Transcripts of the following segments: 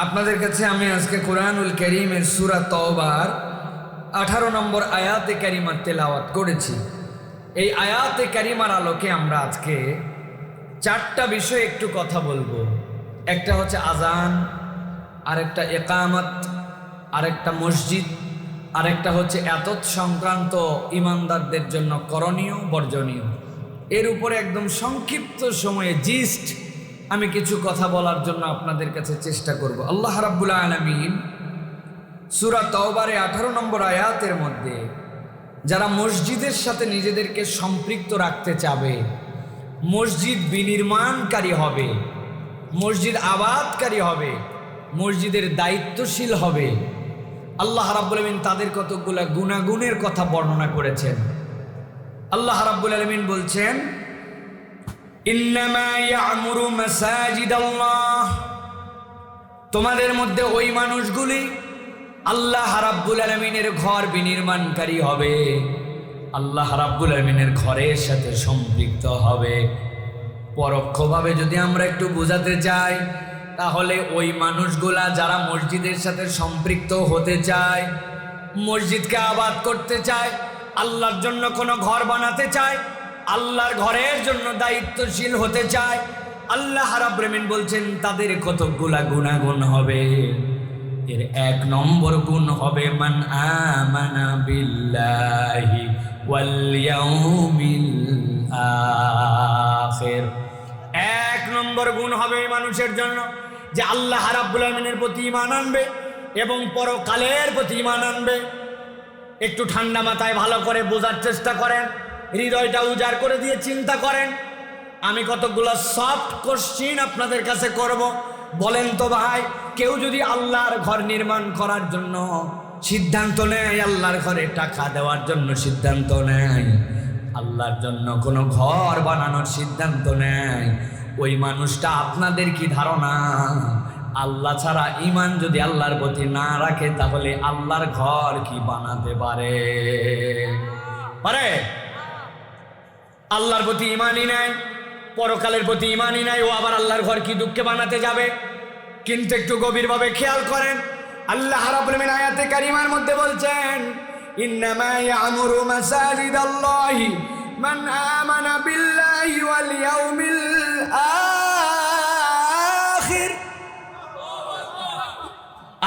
আপনাদের কাছে আমি আজকে কোরআনুল কারীমের সূরা তওবার 18 নম্বর আয়াতে কারিমা তেলাওয়াত করেছি। এই আয়াতে কারিমার আলোকে আমরা আজকে চারটা বিষয়ে একটু কথা বলবো। একটা হচ্ছে আজান, আরেকটা ইকামত, আরেকটা মসজিদ, আরেকটা হচ্ছে এতৎ সংক্রান্ত ইমানদারদের জন্য করণীয় বর্জনীয়। এর উপরে একদম সংক্ষিপ্ত সময়ে জিস্ট আমি কিছু কথা বলার জন্য আপনাদের কাছে চেষ্টা করব। আল্লাহ রাব্বুল আলামিন সূরা তওবারে 18 নম্বর আয়াতের মধ্যে যারা মসজিদের সাথে নিজেদেরকে সম্পৃক্ত রাখতে চাবে, মসজিদ বিনির্মাণকারী হবে, মসজিদ আবাদকারী হবে, মসজিদের দায়িত্বশীল হবে, আল্লাহ রাব্বুল আলামিন তাদের কতগুলা গুণাগুণের কথা বর্ণনা করেছেন। আল্লাহ রাব্বুল আলামিন বলছেন, ইন্নামা ইয়ামুরু মাসাজিদাল্লাহ, তোমাদের মধ্যে ওই মানুষগুলি আল্লাহ রাব্বুল আলামিনের ঘর বিনির্মাণকারী হবে, আল্লাহ রাব্বুল আলামিনের ঘরের সাথে সম্পৃক্ত হবে। পরোক্ষভাবে যদি আমরা একটু বোঝাতে চাই, তাহলে ওই মানুষগুলা যারা মসজিদের সাথে সম্পৃক্ত হতে চায়, মসজিদকে আবাদ করতে চায়, আল্লাহর জন্য কোনো ঘর বানাতে চায়, আল্লাহর ঘরের জন্য দায়িত্বশীল হতে চায়, আল্লাহ রাব্বুল আলামিন বলছেন তাদের কতগুলা গুণাগুণ হবে। এর 1 নম্বর গুণ হবে মান আমানা বিল্লাহি ওয়াল ইয়াউমিল আখির। 1 নম্বর গুণ হবে মানুষের জন্য যে আল্লাহ রাব্বুল আলামিনের প্রতি ঈমান আনবে এবং পরকালের প্রতি ঈমান আনবে। একটু ঠান্ডা মাথায় ভালো করে বোঝার চেষ্টা করেন, হৃদয়টা উজাড় করে দিয়ে চিন্তা করেন। আমি কতগুলো সফট কোশ্চিন আপনাদের কাছে করব। বলেন তো ভাই, কেউ যদি আল্লাহর ঘর নির্মাণ করার জন্য সিদ্ধান্ত নেয়, আল্লাহর ঘরে টাকা দেওয়ার জন্য সিদ্ধান্ত নেয়, আল্লাহর জন্য কোনো ঘর বানানোর সিদ্ধান্ত নেয়, ওই মানুষটা আপনাদের কি ধারণা আল্লাহ ছাড়া ঈমান যদি আল্লাহর প্রতি না রাখে তাহলে আল্লাহর ঘর কি বানাতে পারে? আল্লাহর প্রতি ঈমানই নাই, পরকালের প্রতি ঈমানই নাই, ও আবার আল্লাহর ঘর কি দুঃখে বানাতে যাবে? কিন্তু একটু গভীরভাবে খেয়াল করেন, আল্লাহ রাব্বুল আলামিন আয়াতে কারিমার মধ্যে বলছেন, ইন্নামা ইয়ামুরু মাসাজিদাল্লাহি মান আমানা বিল্লাহি ওয়াল ইয়াউমিল আখির।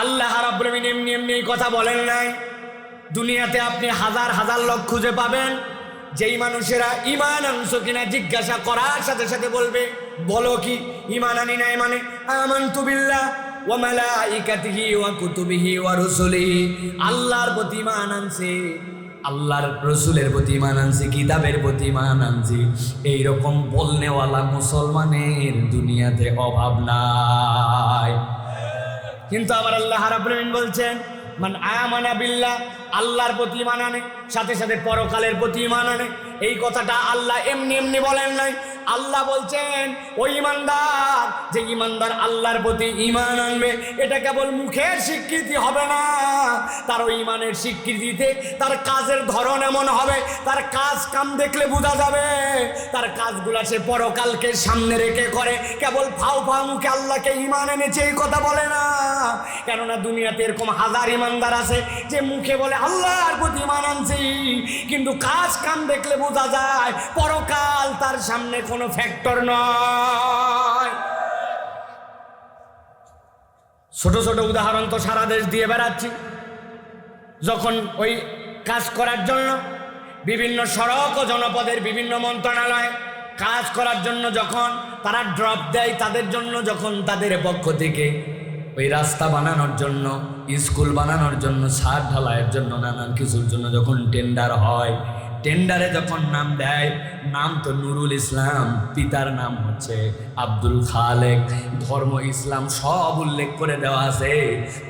আল্লাহ রাব্বুল আলামিন এমনি এমনি কথা বলেন নাই। দুনিয়াতে আপনি হাজার হাজার লোক খুঁজে পাবেন যেই মানুষেরা ঈমান আনছো কিনা জিজ্ঞাসা করার সাথে সাথে বলবে, বলো কি ঈমান আনি নাই? মানে আমানতু বিল্লাহ ওয়া মালাইকাতিহি ওয়া কুতুবিহি ওয়া রুসুলিহি, আল্লাহর প্রতি ঈমান আনছে, আল্লাহর রসুলের প্রতি ঈমান আনছে, কিতাবের প্রতি ঈমান আনছে। এইরকম বলনেওয়ালা মুসলমানের দুনিয়াতে অভাব নাই। কিন্তু আবার আল্লাহ রাব্বুল আলামিন বলছেন মান আমানা বিল্লাহ, আল্লাহর প্রতি ঈমান আনে, সাথে সাথে পরকালের প্রতি ঈমান আনে। এই কথাটা আল্লাহ এমনি এমনি বলেন নাই। আল্লাহ বলছেন ওই ঈমানদার, যে ঈমানদার আল্লাহর প্রতি ঈমান আনবে, এটা কেবল মুখের স্বীকৃতি হবে না, তার ওই ঈমানের স্বীকৃতিতে তার কাজের ধরন এমন হবে, তার কাজ কাম দেখলে বোঝা যাবে তার কাজগুলা সে পরকালকে সামনে রেখে করে। কেবল ফাও ফাও মুখে আল্লাহকে ঈমান এনেছে এই কথা বলে না। কেননা দুনিয়াতে এরকম হাজার ঈমানদার আছে যে মুখে বলে আল্লাহর প্রতি ঈমান আনছি, কিন্তু কাজ কাম দেখলে বোঝা যায় পরকাল তার সামনে কোনো ফ্যাক্টর নয়। ছোট ছোট উদাহরণ তো সারা দেশ দিয়ে বেড়াচ্ছি। যখন ওই কাজ করার জন্য বিভিন্ন সড়ক ও জনপদের বিভিন্ন মন্ত্রণালয় কাজ করার জন্য যখন তারা ড্রপ দেয়, তাদের জন্য যখন তাদের পক্ষ থেকে ওই রাস্তা বানানোর জন্য, স্কুল বানানোর জন্য, ছাদ ঢালাইয়ের জন্য, নানান কিছুর জন্য যখন টেন্ডার হয়, টেন্ডারে যখন নাম দেয়, নাম তো নুরুল ইসলাম, পিতার নাম হচ্ছে আব্দুল খালেক, ধর্ম ইসলাম সব উল্লেখ করে দেওয়া আছে।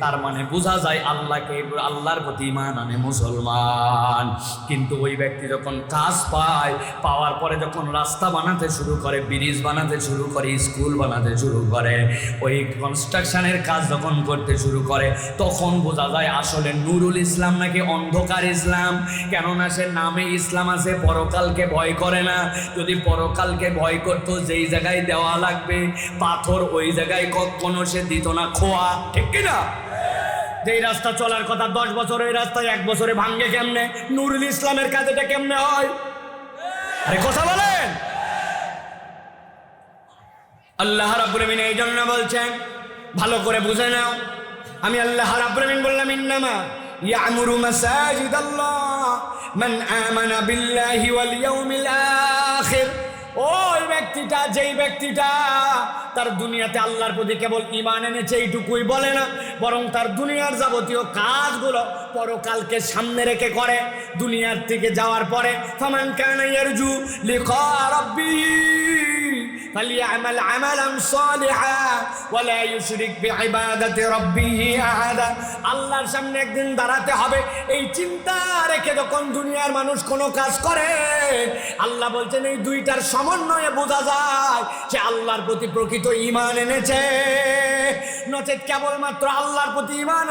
তার মানে বোঝা যায় আল্লাহকে, আল্লাহর প্রতি ঈমান আনে মুসলমান। কিন্তু ওই ব্যক্তি যখন কাজ পায়, পাওয়ার পরে যখন রাস্তা বানাতে শুরু করে, ব্রিজ বানাতে শুরু করে, স্কুল বানাতে শুরু করে, ওই কনস্ট্রাকশনের কাজ যখন করতে শুরু করে, তখন বোঝা যায় আসলে নুরুল ইসলাম নাকি অন্ধকার ইসলাম। কেননা সে নামে ইসলাম আছে, পরকালকে ভয় করে না। যদি পরকালকে ভয় করতো, যেই জায়গায় দেওয়া লাগবে পাথর ওই জায়গায় কখনো সে দিত না খোয়া, ঠিক কিনা? যেই রাস্তা চলার কথা 10 বছর, ওই রাস্তায় 1 বছরে ভাঙ্গে কেমনে? নুরুল ইসলামের কাজেটা কেমনে হয়? আরে কথা বলেন। আল্লাহ রাব্বুল আমিন এই জন্য বলছেন, ভালো করে বুঝে নাও। আমি আল্লাহ রাব্বুল আমিন বললাম, ইন্নামা ইয়ামুরু মাসাজিদাল্লাহ মান আমানা বিল্লাহি ওয়াল ইয়াউমিল আখির। ওই ব্যক্তিটা, যেই ব্যক্তিটা তার দুনিয়াতে আল্লাহর প্রতি কেবল ঈমান এনেছে এইটুকুই বলে না, বরং তার দুনিয়ার যাবতীয় কাজগুলো পরকালকে সামনে রেখে করে। দুনিয়ার থেকে যাওয়ার পরে ফামান কানা ইয়ারজু লিকা রাব্বিহি ফালিয়ামাল আমালান সালিহা ওয়ালা ইউশরিক বিইবাদাতি রাব্বিহি আহাদা। আল্লাহর সামনে একদিন দাঁড়াতে হবে, এই চিন্তা রেখে যখন দুনিয়ার মানুষ কোনো কাজ করে, আল্লাহ বলছেন এই দুইটার সমন্বয়ে বোঝা যায় যে আল্লাহর প্রতি প্রকৃত ঈমান এনেছে। নচেত কেবলমাত্র আল্লাহর প্রতি ঈমান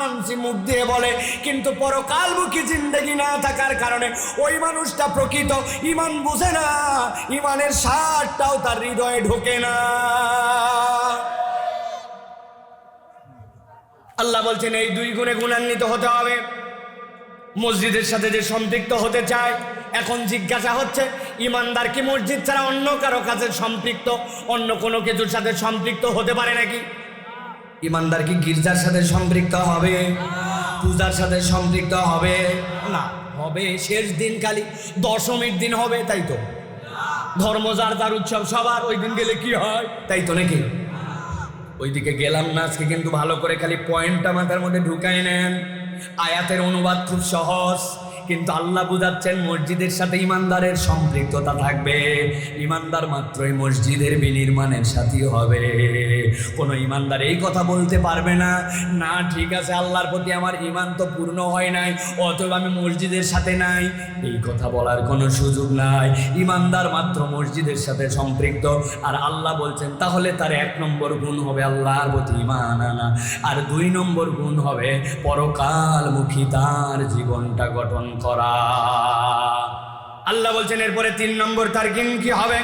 আনছি মুখ দিয়ে বলে, কিন্তু পরকালমুখী জিন্দেগি না থাকার কারণে ওই মানুষটা প্রকৃত ঈমান বুঝে না, ঈমানের স্বাদটাও তার হৃদয়ে ঢোকে না। আল্লাহ বলছেন এই 2 গুণে গুণান্বিত হতে হবে। মসজিদের সাথে যে সম্পৃক্ত হতে চায়, এখন জিজ্ঞাসা হচ্ছে ইমানদার কি মসজিদ ছাড়া অন্য কারো কাছে সম্পৃক্ত, অন্য কোনো কিছুর সাথে সম্পৃক্ত হতে পারে নাকি? ইমানদার কি গির্জার সাথে সম্পৃক্ত হবে, পূজার সাথে সম্পৃক্ত হবে না? হবে শেষ দিন, খালি দশমীর দিন হবে, তাই তো? ধর্ম যার যার উৎসব সবার, ওই দিন গেলে কি হয়, তাই তো নাকি? ওইদিকে গেলাম না আজকে, কিন্তু ভালো করে খালি পয়েন্টটা মাথার মধ্যে ঢুকাই নেন। আয়াতের অনুবাদ খুব সহজ, কিন্তু আল্লাহ বুঝাচ্ছেন মসজিদের সাথে ইমানদারের সম্পৃক্ততা থাকবে। ইমানদার মাত্রই মসজিদের বিনির্মাণের সাথী হবে। কোনো ইমানদার এই কথা বলতে পারবে না, না ঠিক আছে আল্লাহর প্রতি আমার ইমান তো পূর্ণ হয় নাই, অতএব আমি মসজিদের সাথে নাই, এই কথা বলার কোনো সুযোগ নাই। ইমানদার মাত্র মসজিদের সাথে সম্পৃক্ত। আর আল্লাহ বলছেন তাহলে তার 1 নম্বর গুণ হবে আল্লাহর প্রতি ঈমান আনা, আর 2 নম্বর গুণ হবে পরকালমুখী তার জীবনটা গঠন করা। আল্লাহ বলছেন এরপরে 3 নম্বর তার গুণ কি হবে?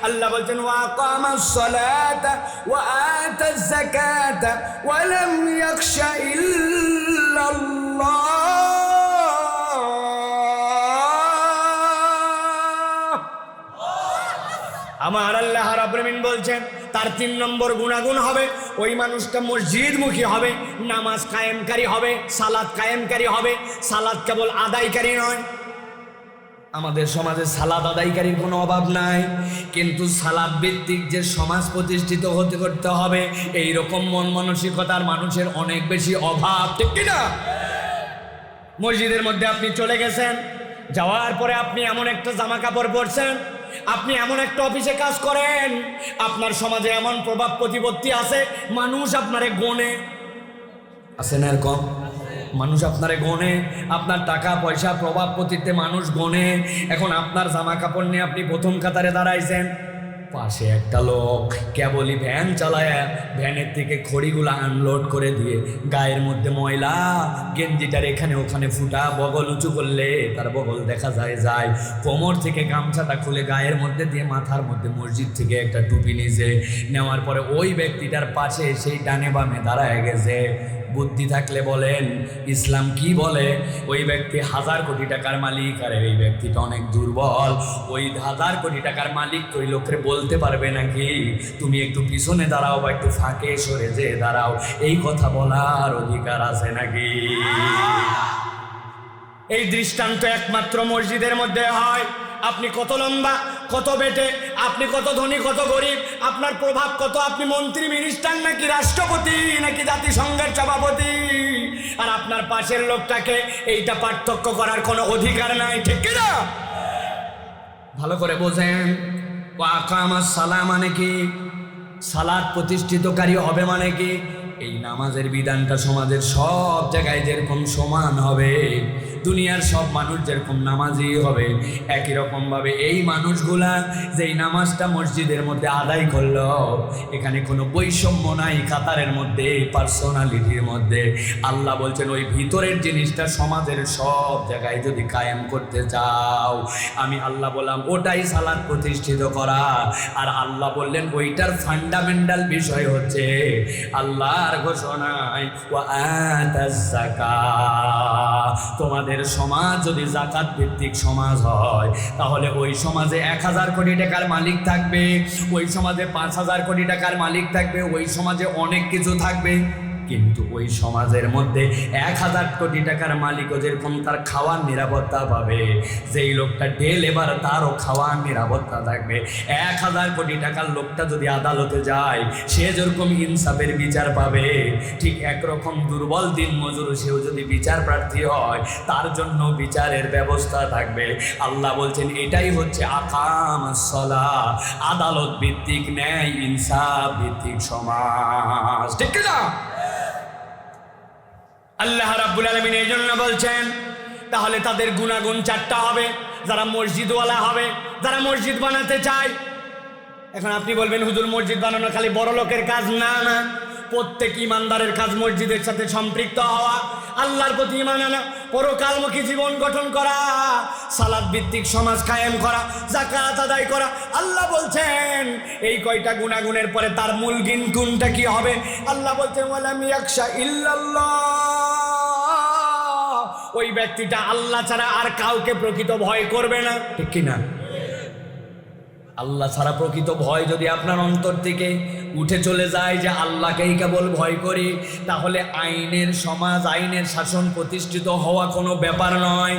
আল্লাহ বলছেন ওয়া আকামাস সালাতা ওয়া আতাজ যাকাতা ওয়া লাম ইয়াখশা ইল্লাল্লাহ। আমার আল্লাহ রাব্বুল আমিন বলছেন তার 3 নম্বর গুণাগুণ হবে ওই মানুষটা মসজিদমুখী হবে, নামাজ কায়েমকারী হবে, সালাত কায়েমকারী হবে। সালাত কেবল আদায়কারী নয়, আমাদের সমাজে সালাত আদায়কারীর কোনো অভাব নাই, কিন্তু সালাত ভিত্তিক যে সমাজ প্রতিষ্ঠিত হতে করতে হবে এই রকম মন মানসিকতার মানুষের অনেক বেশি অভাব, ঠিক কিনা? মসজিদের মধ্যে আপনি চলে গেছেন, যাওয়ার পরে আপনি এমন একটা জামা কাপড় পরছেন, আপনি এমন একটা অফিসে কাজ করেন, আপনার সমাজে এমন প্রভাব প্রতিপত্তি আছে, মানুষ আপনারে গনে, আছে না এরকম? মানুষ আপনারে গনে, আপনার টাকা পয়সা প্রভাব প্রতিতে মানুষ গনে। এখন আপনার জামা কাপড় নিয়ে আপনি প্রথম কাতারে দাঁড়াইছেন, পাশে একটা লোক কেবলই ভ্যান চালায়, ভ্যানের থেকে খড়িগুলো আনলোড করে দিয়ে গায়ের মধ্যে ময়লা, গেঞ্জিটার এখানে ওখানে ফুটা, বগল উঁচু করলে তার বগল দেখা যায়, কোমর থেকে গামছাটা খুলে গায়ের মধ্যে দিয়ে মাথার মধ্যে মসজিদ থেকে একটা টুপি নিজে নেওয়ার পরে ওই ব্যক্তিটার পাশে সেই ডানে বামে দাঁড়ায় গেছে। বুদ্ধি থাকলে বলেন ইসলাম কি বলে? ওই ব্যক্তি 1000 কোটি টাকার মালিক, আর এই ব্যক্তিটা অনেক দুর্বল। ওই 1000 কোটি টাকার মালিক ওই লোকের বলতে পারবে নাকি তুমি একটু পিছনে দাঁড়াও বা একটু ফাঁকে সরে যে দাঁড়াও? এই কথা বলার অধিকার আছে নাকি? এই দৃষ্টান্ত একমাত্র মসজিদের মধ্যে হয়। আপনি কত লম্বা, কত বেটে, আপনি কত ধনী, কত গরিব, আপনার প্রভাব কত, আপনি মন্ত্রী মিনিস্টার নাকি রাষ্ট্রপতি নাকি জাতিসংঘের সভাপতি, আর আপনার পাশের লোকটাকে এইটা পার্থক্য করার কোনো অধিকার নাই, ঠিক কিনা? ভালো করে বোঝেন। ওয়া আকামাস সালাহ মানে কি? সালাত প্রতিষ্ঠিতকারী হবে মানে কি? এই নামাজের বিধানটা সমাজের সব জায়গায় যেরকম সমান হবে, দুনিয়ার সব মানুষ যেরকম নামাজি হবে, একই রকমভাবে এই মানুষগুলা যেই নামাজটা মসজিদের মধ্যে আদায় করলো, এখানে কোনো বৈষম্য নাই কাতারের মধ্যে, পার্সোনালিটির মধ্যে। আল্লাহ বলছেন ওই ভিতরের জিনিসটা সমাজের সব জায়গায় যদি কায়েম করতে চাও, আমি আল্লাহ বললাম ওটাই সালাত প্রতিষ্ঠিত করা। আর আল্লাহ বললেন ওইটার ফান্ডামেন্টাল বিষয় হচ্ছে আল্লাহর ঘোষণায় ওয়া আতাজ যাকাত। তোমাদের সমাজ যদি যাকাত ভিত্তিক সমাজ হয়, তাহলে ওই সমাজে 1000 কোটি টাকার মালিক থাকবে, ওই সমাজে 5000 কোটি টাকার মালিক থাকবে, ওই সমাজে অনেক কিছু থাকবে। কিন্তু ওই সমাজের মধ্যে 1000 কোটি টাকার মালিকও যেরকম তার খাওয়ার নিরাপত্তা পাবে, যেই লোকটা ডেল এবার তারও খাওয়ার নিরাপত্তা থাকবে। 1000 কোটি টাকার লোকটা যদি আদালতে যায়, সে যেরকম ইনসাফের বিচার পাবে, ঠিক একরকম দুর্বল দিন মজুর সেও যদি বিচার প্রার্থী হয়, তার জন্য বিচারের ব্যবস্থা থাকবে। আল্লাহ বলছেন এটাই হচ্ছে আকামাস সালাহ, আদালত ভিত্তিক ন্যায় ইনসাফ ভিত্তিক সমাজ, ঠিক না? আল্লাহ রাব্বুল আলামিন এই জন্য বলছেন তাহলে তাদের গুণাগুণ 4টা হবে, যারা মসজিদওয়ালা হবে, যারা মসজিদ বানাতে চায়। এখন আপনি বলবেন হুজুর মসজিদ বানানো খালি বড় লোকের কাজ। না না, প্রত্যেক ইমানদারের কাজ মসজিদের সাথে সম্পৃক্ত হওয়া, আল্লাহর প্রতি ঈমান আনা, পরকালমুখী জীবন গঠন করা, সালাত ভিত্তিক সমাজ কায়েম করা, যাকাত আদায় করা। আল্লাহ বলছেন এই কয়টা গুণাগুণের পরে তার মূল গুণটা কি হবে? আল্লাহ বলছেন ওয়ালাম ইয়াখশা ইল্লাল্লাহ, ওই ব্যক্তিটা আল্লাহ ছাড়া আর কাউকে প্রকৃত ভয় করবে না, ঠিক কি না? আল্লাহ ছাড়া প্রকৃত ভয় যদি আপনার অন্তর থেকে উঠে চলে যায় যে আল্লাহকেই কেবল ভয় করি, তাহলে আইনের সমাজ, আইনের শাসন প্রতিষ্ঠিত হওয়া কোনো ব্যাপার নয়।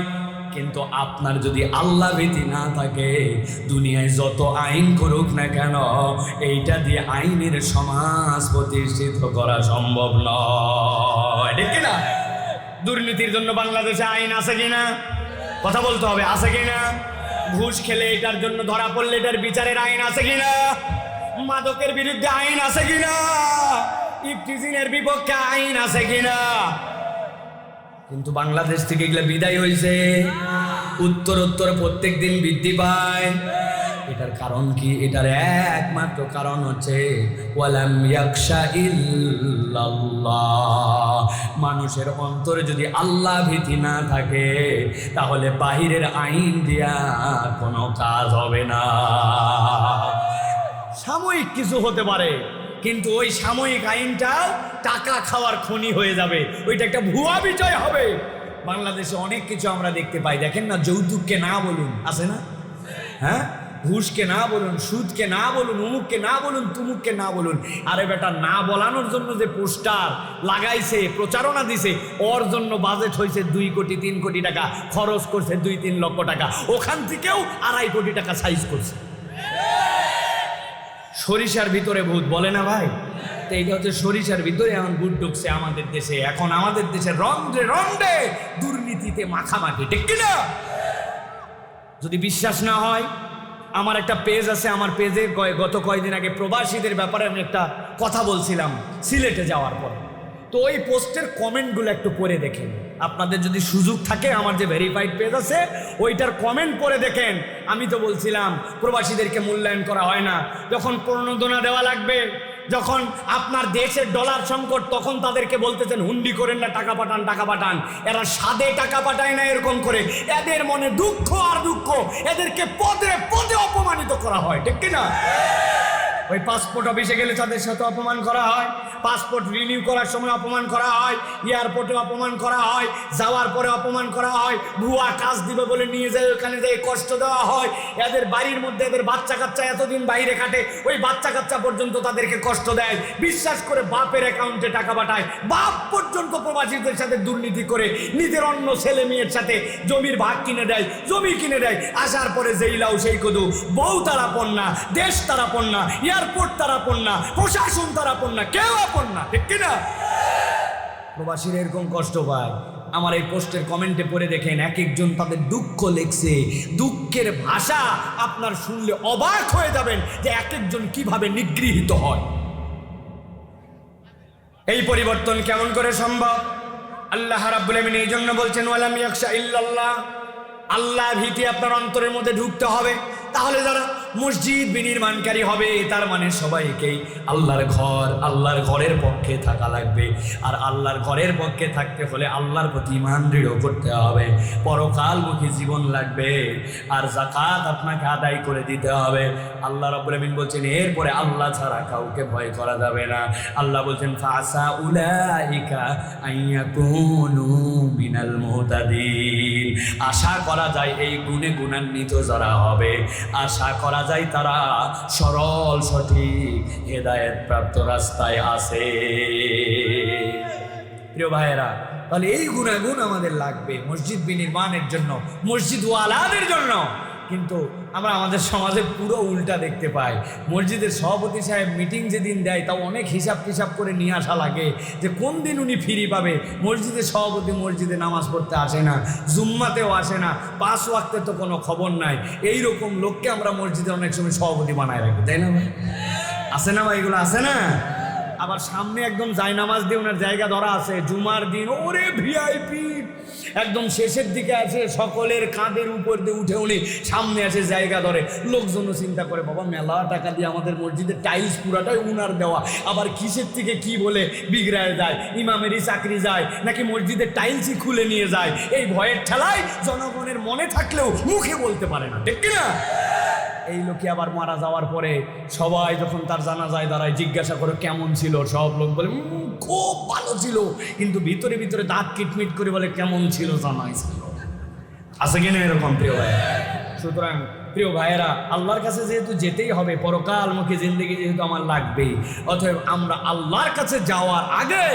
কিন্তু আপনার যদি আল্লাহ ভীতি না থাকে, দুনিয়ায় যত আইন করুক না কেন, এইটা দিয়ে আইনের সমাজ প্রতিষ্ঠিত করা সম্ভব নয়, ঠিক না? দুর্নীতির জন্য বাংলাদেশে আইন আছে কিনা? কথা বলতে হবে, আছে কিনা? ঘুষ খেলে এটার জন্য ধরা পড়লে এটার বিচারের আইন আছে কিনা? মাদকের বিরুদ্ধে আইন আছে কিনা? ইফতিজিনের বিপক্ষে আইন আছে কিনা? কিন্তু বাংলাদেশ থেকে এগুলা বিদায় হয়েছে, উত্তর প্রত্যেক দিন বৃদ্ধি পায়। এটার কারণ কি? এটার একমাত্র কারণ হচ্ছে ওয়ালাম ইয়াখশা ইল্লাল্লাহ। মানুষের অন্তরে যদি আল্লাহ ভীতি না থাকে, তাহলে বাহিরের আইন দিয়া কোনো কাজ হবে না। সাময়িক কিছু হতে পারে, কিন্তু ওই সাময়িক আইনটা টাকা খাওয়ার খনি হয়ে যাবে, ওইটা একটা ভুয়া বিজয় হবে। বাংলাদেশে অনেক কিছু আমরা দেখতে পাই, দেখেন না, যৌতুককে না বলুন, আছে না? হ্যাঁ, ঘুষকে না বলুন, সুদকে না বলুন, অমুককে না বলুন, তুমুককে না বলুন। আরে বেটা, না বলানোর জন্য যে পোস্টার লাগাইছে, প্রচারণা দিছে, ওর জন্য বাজেট হয়েছে 2 কোটি 3 কোটি টাকা, খরচ করছে 2-3 লক্ষ টাকা, ওখান থেকেও 2.5 কোটি টাকা সাইজ করছে। সরিষার ভিতরে ভূত বলে না ভাই? তো এইটা হচ্ছে সরিষার ভিতরে এখন ভূত ঢুকছে আমাদের দেশে। এখন আমাদের দেশে রন্ধ্রে রন্ধ্রে দুর্নীতিতে মাখামাখি, ঠিক কিনা? যদি বিশ্বাস না হয়, আমার একটা পেজ আছে, আমার পেজে গত কয়েকদিন আগে প্রবাসীদের ব্যাপারে আমি একটা কথা বলছিলাম সিলেটে যাওয়ার পর। তো ওই পোস্টের কমেন্টগুলো একটু পড়ে দেখেন, আপনাদের যদি সুযোগ থাকে, আমার যে ভেরিফাইড পেজ আছে ওইটার কমেন্ট পড়ে দেখেন। আমি তো বলছিলাম প্রবাসীদেরকে মূল্যায়ন করা হয় না, যখন প্রণোদনা দেওয়া লাগবে, যখন আপনার দেশের ডলার সংকট, তখন তাদেরকে বলতেছেন হুন্ডি করেন না, টাকা পাঠান, টাকা পাঠান। এরা সাদে টাকা পাঠায় না এরকম করে, এদের মনে দুঃখ আর দুঃখ, এদেরকে পদে পদে অপমানিত করা হয়, ঠিক কিনা? ওই পাসপোর্ট অফিসে গেলে তাদের সাথে অপমান করা হয়, পাসপোর্ট রিনিউ করার সময় অপমান করা হয়, এয়ারপোর্টে অপমান করা হয়, যাওয়ার পরে অপমান করা হয়, ভুয়া কাজ দিবে বলে নিয়ে যায় ওখানে যেয়ে কষ্ট দেওয়া হয়। এদের বাড়ির মধ্যে এদের বাচ্চা কাচ্চা এতদিন বাইরে কাটে, ওই বাচ্চা কাচ্চা পর্যন্ত তাদেরকে কষ্ট দেয়, বিশ্বাস করে বাপের অ্যাকাউন্টে টাকা পাঠায়। বাপ পর্যন্ত প্রবাসীদের সাথে দুর্নীতি করে নিজের অন্য ছেলে মেয়ের সাথে জমির ভাগ কিনে দেয়, জমি কিনে দেয়। আসার পরে যেই লাউ সেই কদু, বউ তারা পণ্যা, দেশ তারা পণ্যা, এয়ারপোর্ট তারা পণ্যা, প্রশাসন তারা পণ্যা, কেউ আপন না, ঠিক কিনা? প্রবাসীরা এরকম কষ্ট পায়। আমার এই পোস্টের কমেন্টে পড়ে দেখেন, এক একজন তাদের দুঃখ লেখছে, দুঃখের ভাষা আপনার শুনলে অবাক হয়ে যাবেন যে এক একজন কিভাবে নিগৃহীত হয়। এই পরিবর্তন কেমন করে সম্ভব? আল্লাহ রাব্বুল আমিন এই জন্য বলছেন ওয়ালাম ইয়াখশা ইল্লাল্লাহ, আল্লাহ ভীতি আপনার অন্তরের মধ্যে ঢুকতে হবে। তাহলে যারা মসজিদ বিনির্মাণকারী হবে তার মানে সবাইকেই আল্লাহর ঘরের পক্ষে থাকা লাগবে। আর আল্লাহর ঘরের পক্ষে থাকতে হলে আল্লাহর প্রতি ঈমান দৃঢ় করতে হবে, পরকালমুখী জীবন লাগবে, আর যাকাত আপনাকে আদায় করে দিতে হবে। আল্লাহ রাব্বুল আমিন বলছেন এরপরে আল্লাহ ছাড়া কাউকে ভয় করা যাবে না। আল্লাহ বলছেন ফাসা উলাইকা আইয়াকুনু মিনাল মুহতাদিন, আশা করা যায় এই গুণে গুণান্বিত যারা হবে, আশা করা যায় তারা সরল সঠিক হেদায়েত প্রাপ্ত রাস্তায় আছে। প্রিয় ভাইয়েরা, তাহলে এই গুণাগুণ আমাদের লাগবে মসজিদ বিনির্মাণের জন্য, মসজিদ ওয়ালাদের জন্য। কিন্তু আমরা আমাদের সমাজে পুরো উল্টা দেখতে পাই। মসজিদের সভাপতি সাহেব মিটিং যেদিন দেয় তাও অনেক হিসাব টিসাব করে নিয়ে আসা লাগে যে কোন দিন উনি ফ্রি পাবে। মসজিদের সভাপতি মসজিদে নামাজ পড়তে আসে না, জুম্মাতেও আসে না, 5 ওয়াক্তে তো কোনো খবর নাই। এইরকম লোককে আমরা মসজিদে অনেক সময় সভাপতি বানায় রাখি, তাই না ভাই? আসে না ভাই, এগুলো আসে না? আবার সামনে একদম জায়নামাজ দিয়ে ওনার জায়গা ধরা আছে, জুমার দিন ওরে ভিআইপি একদম শেষের দিকে আছে, সকলের কাঁধের উপর দিয়ে উঠে উনি সামনে আছে জায়গা ধরে। লোকজনও চিন্তা করে বাবা মেলা টাকা দিয়ে আমাদের মসজিদের টাইলস পুরাটাই উনার দেওয়া, আবার কিসের থেকে কি বলে বিগড়ায় যায়, ইমামেরই চাকরি যায় নাকি মসজিদের টাইলসই খুলে নিয়ে যায়। এই ভয়ের ঠেলায় জনগণের মনে থাকলেও মুখে বলতে পারে না, ঠিক কিনা? এই লোকে আবার মারা যাওয়ার পরে সবাই যখন তার জানাজায় দাঁড়ায় জিজ্ঞাসা করে কেমন ছিল, সব লোক বলে খুব ভালো ছিল, কিন্তু ভিতরে ভিতরে দাঁত কিটমিট করে বলে কেমন ছিল জানাই ছিল। আছে কিনা এরকম প্রিয় ভাই? সুতরাং প্রিয় ভাইয়েরা, আল্লাহর কাছে যেহেতু যেতেই হবে, পরকালমুখী জিন্দেগি যেহেতু আমার লাগবেই, অতএব আমরা আল্লাহর কাছে যাওয়ার আগে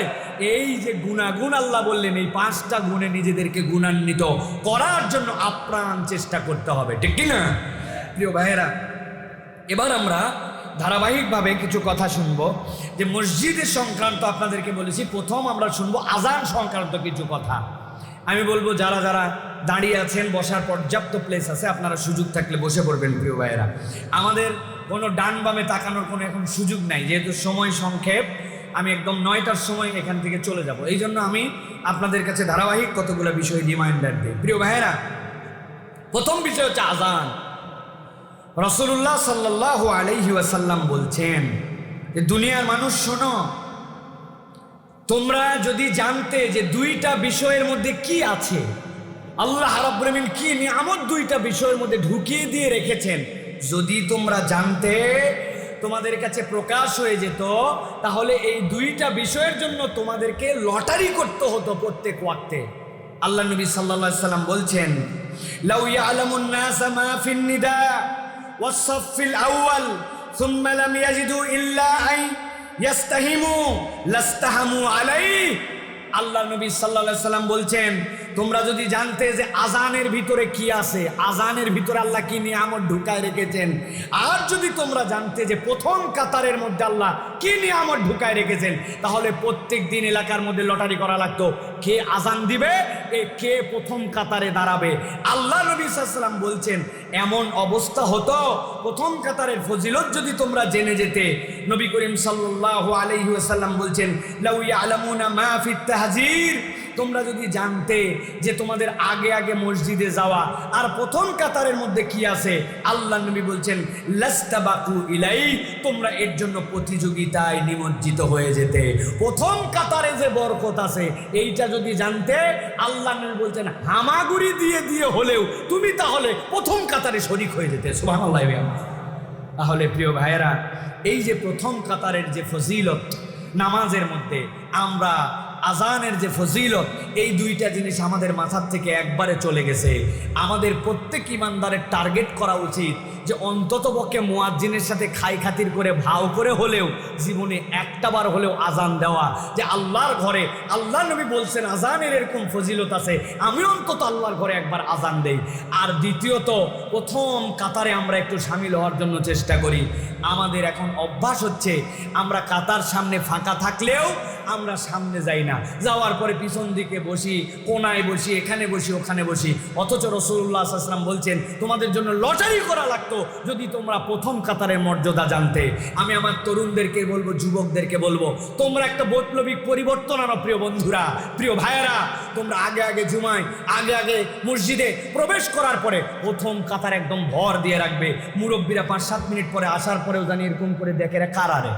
এই যে গুণাগুণ আল্লাহ বললেন, এই 5টা গুণে নিজেদেরকে গুণান্বিত করার জন্য আপ্রাণ চেষ্টা করতে হবে, ঠিক কিনা? প্রিয় ভাইয়েরা, এবার আমরা ধারাবাহিকভাবে কিছু কথা শুনবো যে মসজিদের সংক্রান্ত। আপনাদেরকে বলেছি প্রথম আমরা শুনবো আজান সংক্রান্ত কিছু কথা। আমি বলবো যারা যারা দাঁড়িয়ে আছেন, বসার পর্যাপ্ত প্লেস আছে, আপনারা সুযোগ থাকলে বসে পড়বেন। প্রিয় ভাইয়েরা, আমাদের কোনো ডান বামে তাকানোর কোনো এখন সুযোগ নাই, যেহেতু সময় সংক্ষেপ। আমি একদম 9টার সময় এখান থেকে চলে যাব, এই জন্য আমি আপনাদের কাছে ধারাবাহিক কতগুলো বিষয় রিমাইন্ডার দিই। প্রিয় ভাইয়েরা, প্রথম বিষয় হচ্ছে আজান। রাসূলুল্লাহ সাল্লাল্লাহু আলাইহি ওয়াসাল্লাম বলছেন যে দুনিয়ার মানুষ শোনো, তোমরা যদি জানতে যে 2টা বিষয়ের মধ্যে কি আছে, আল্লাহ রাব্বুল আমিন কি নিয়ামত 2টা বিষয়ের মধ্যে ঢুকিয়ে দিয়ে রেখেছেন, যদি তোমরা জানতে, তোমাদের কাছে প্রকাশ হয়ে যেত, তাহলে এই 2টা বিষয়ের জন্য তোমাদেরকে লটারি করতে হতো প্রত্যেক ওয়াক্তে। আল্লাহ নবী সাল্লাল্লাহু আলাইহি ওয়াসাল্লাম বলছেন লাউ ইয়ালামুন নাস মা ফিন নিদা ওয়াস-সাফফিল আউয়াল সুম্মা লাম ইয়াজিদু ইল্লা আন ইয়াস্তাহিমু লাস্তাহামু আলাইহি। আল্লাহ নবী সাল্লাল্লাহু আলাইহি ওয়াসাল্লাম বলছেন, তোমরা যদি জানতে যে আজানের ভিতরে কি আছে, আজানের ভিতরে আল্লাহ কি নিয়ামত ঢুকায় রেখেছেন, আর যদি তোমরা জানতে যে প্রথম কাতারের মধ্যে আল্লাহ কি নিয়ামত ঢুকায় রেখেছেন, তাহলে প্রত্যেক দিন এলাকার মধ্যে লটারি করা লাগতো, কে আজান দিবে, কে প্রথম কাতারে দাঁড়াবে। আল্লাহ নবী সাল্লাল্লাহু আলাইহি ওয়াসাল্লাম বলছেন এমন অবস্থা হতো, প্রথম কাতারের ফজিলত যদি তোমরা জেনে যেতে। নবী করিম সাল্লাল্লাহু আলাইহি ওয়াসাল্লাম বলছেন লাউ ইয়ালামুনা মা ফিত তাহজির, তোমরা যদি জানতে যে তোমাদের আগে আগে মসজিদে যাওয়া আর প্রথম কাতারের মধ্যে কি আছে, আল্লাহ নবী বলছেন লাস্তাবাকু ইলাই, তোমরা এর জন্য প্রতিযোগিতায় নিমজ্জিত হয়ে যেতে। প্রথম কাতারে যে বরকত আছে এইটা যদি জানতে, আল্লাহ নবী বলছেন হামাগুড়ি দিয়ে দিয়ে হলেও তুমি তাহলে প্রথম কাতারে শরীক হয়ে যেতে। সুবহানাল্লাহ। তাহলে প্রিয় ভাইয়েরা, এই যে প্রথম কাতারের যে ফজিলত নামাজের মধ্যে, আমরা আজানের যে ফজিলত, এই 2টা জিনিস আমাদের মাথার থেকে একবারে চলে গেছে। আমাদের প্রত্যেক ইমানদারের টার্গেট করা উচিত যে অন্তত পক্ষে মুয়াজ্জিনের সাথে খাই খাতির করে ভাও করে হলেও জীবনে একটা বার হলেও আজান দেওয়া, যে আল্লাহর ঘরে আল্লাহ নবী বলছেন আজানের এরকম ফজিলত আছে, আমি অন্তত আল্লাহর ঘরে একবার আজান দেই। আর দ্বিতীয়ত, প্রথম কাতারে আমরা একটু সামিল হওয়ার জন্য চেষ্টা করি। আমাদের এখন অভ্যাস হচ্ছে আমরা কাতার সামনে ফাঁকা থাকলেও আমরা সামনে যাই না, যাওয়ার পরে পিছন দিকে বসি, কোনায় বসি, এখানে বসি, ওখানে বসি। অথচ রাসূলুল্লাহ সাল্লাল্লাহু আলাইহি ওয়াসাল্লাম বলছেন তোমাদের জন্য লটারি করা লাগতো, লাগতো যদি তোমরা প্রথম কাতারের মর্যাদা জানতে। আমি আমার তরুণদেরকে বলবো, যুবকদেরকে বলবো, তোমরা একটা বৈপ্লবিক পরিবর্তন আনো প্রিয় বন্ধুরা, প্রিয় ভাইয়েরা। তোমরা আগে আগে জুমায় আগে মসজিদে প্রবেশ করার পরে প্রথম কাতার একদম ভর দিয়ে রাখবে। মুরব্বীরা 5-7 মিনিট পরে আসার পরেও জানি এরকম করে দেখে রে কারারে,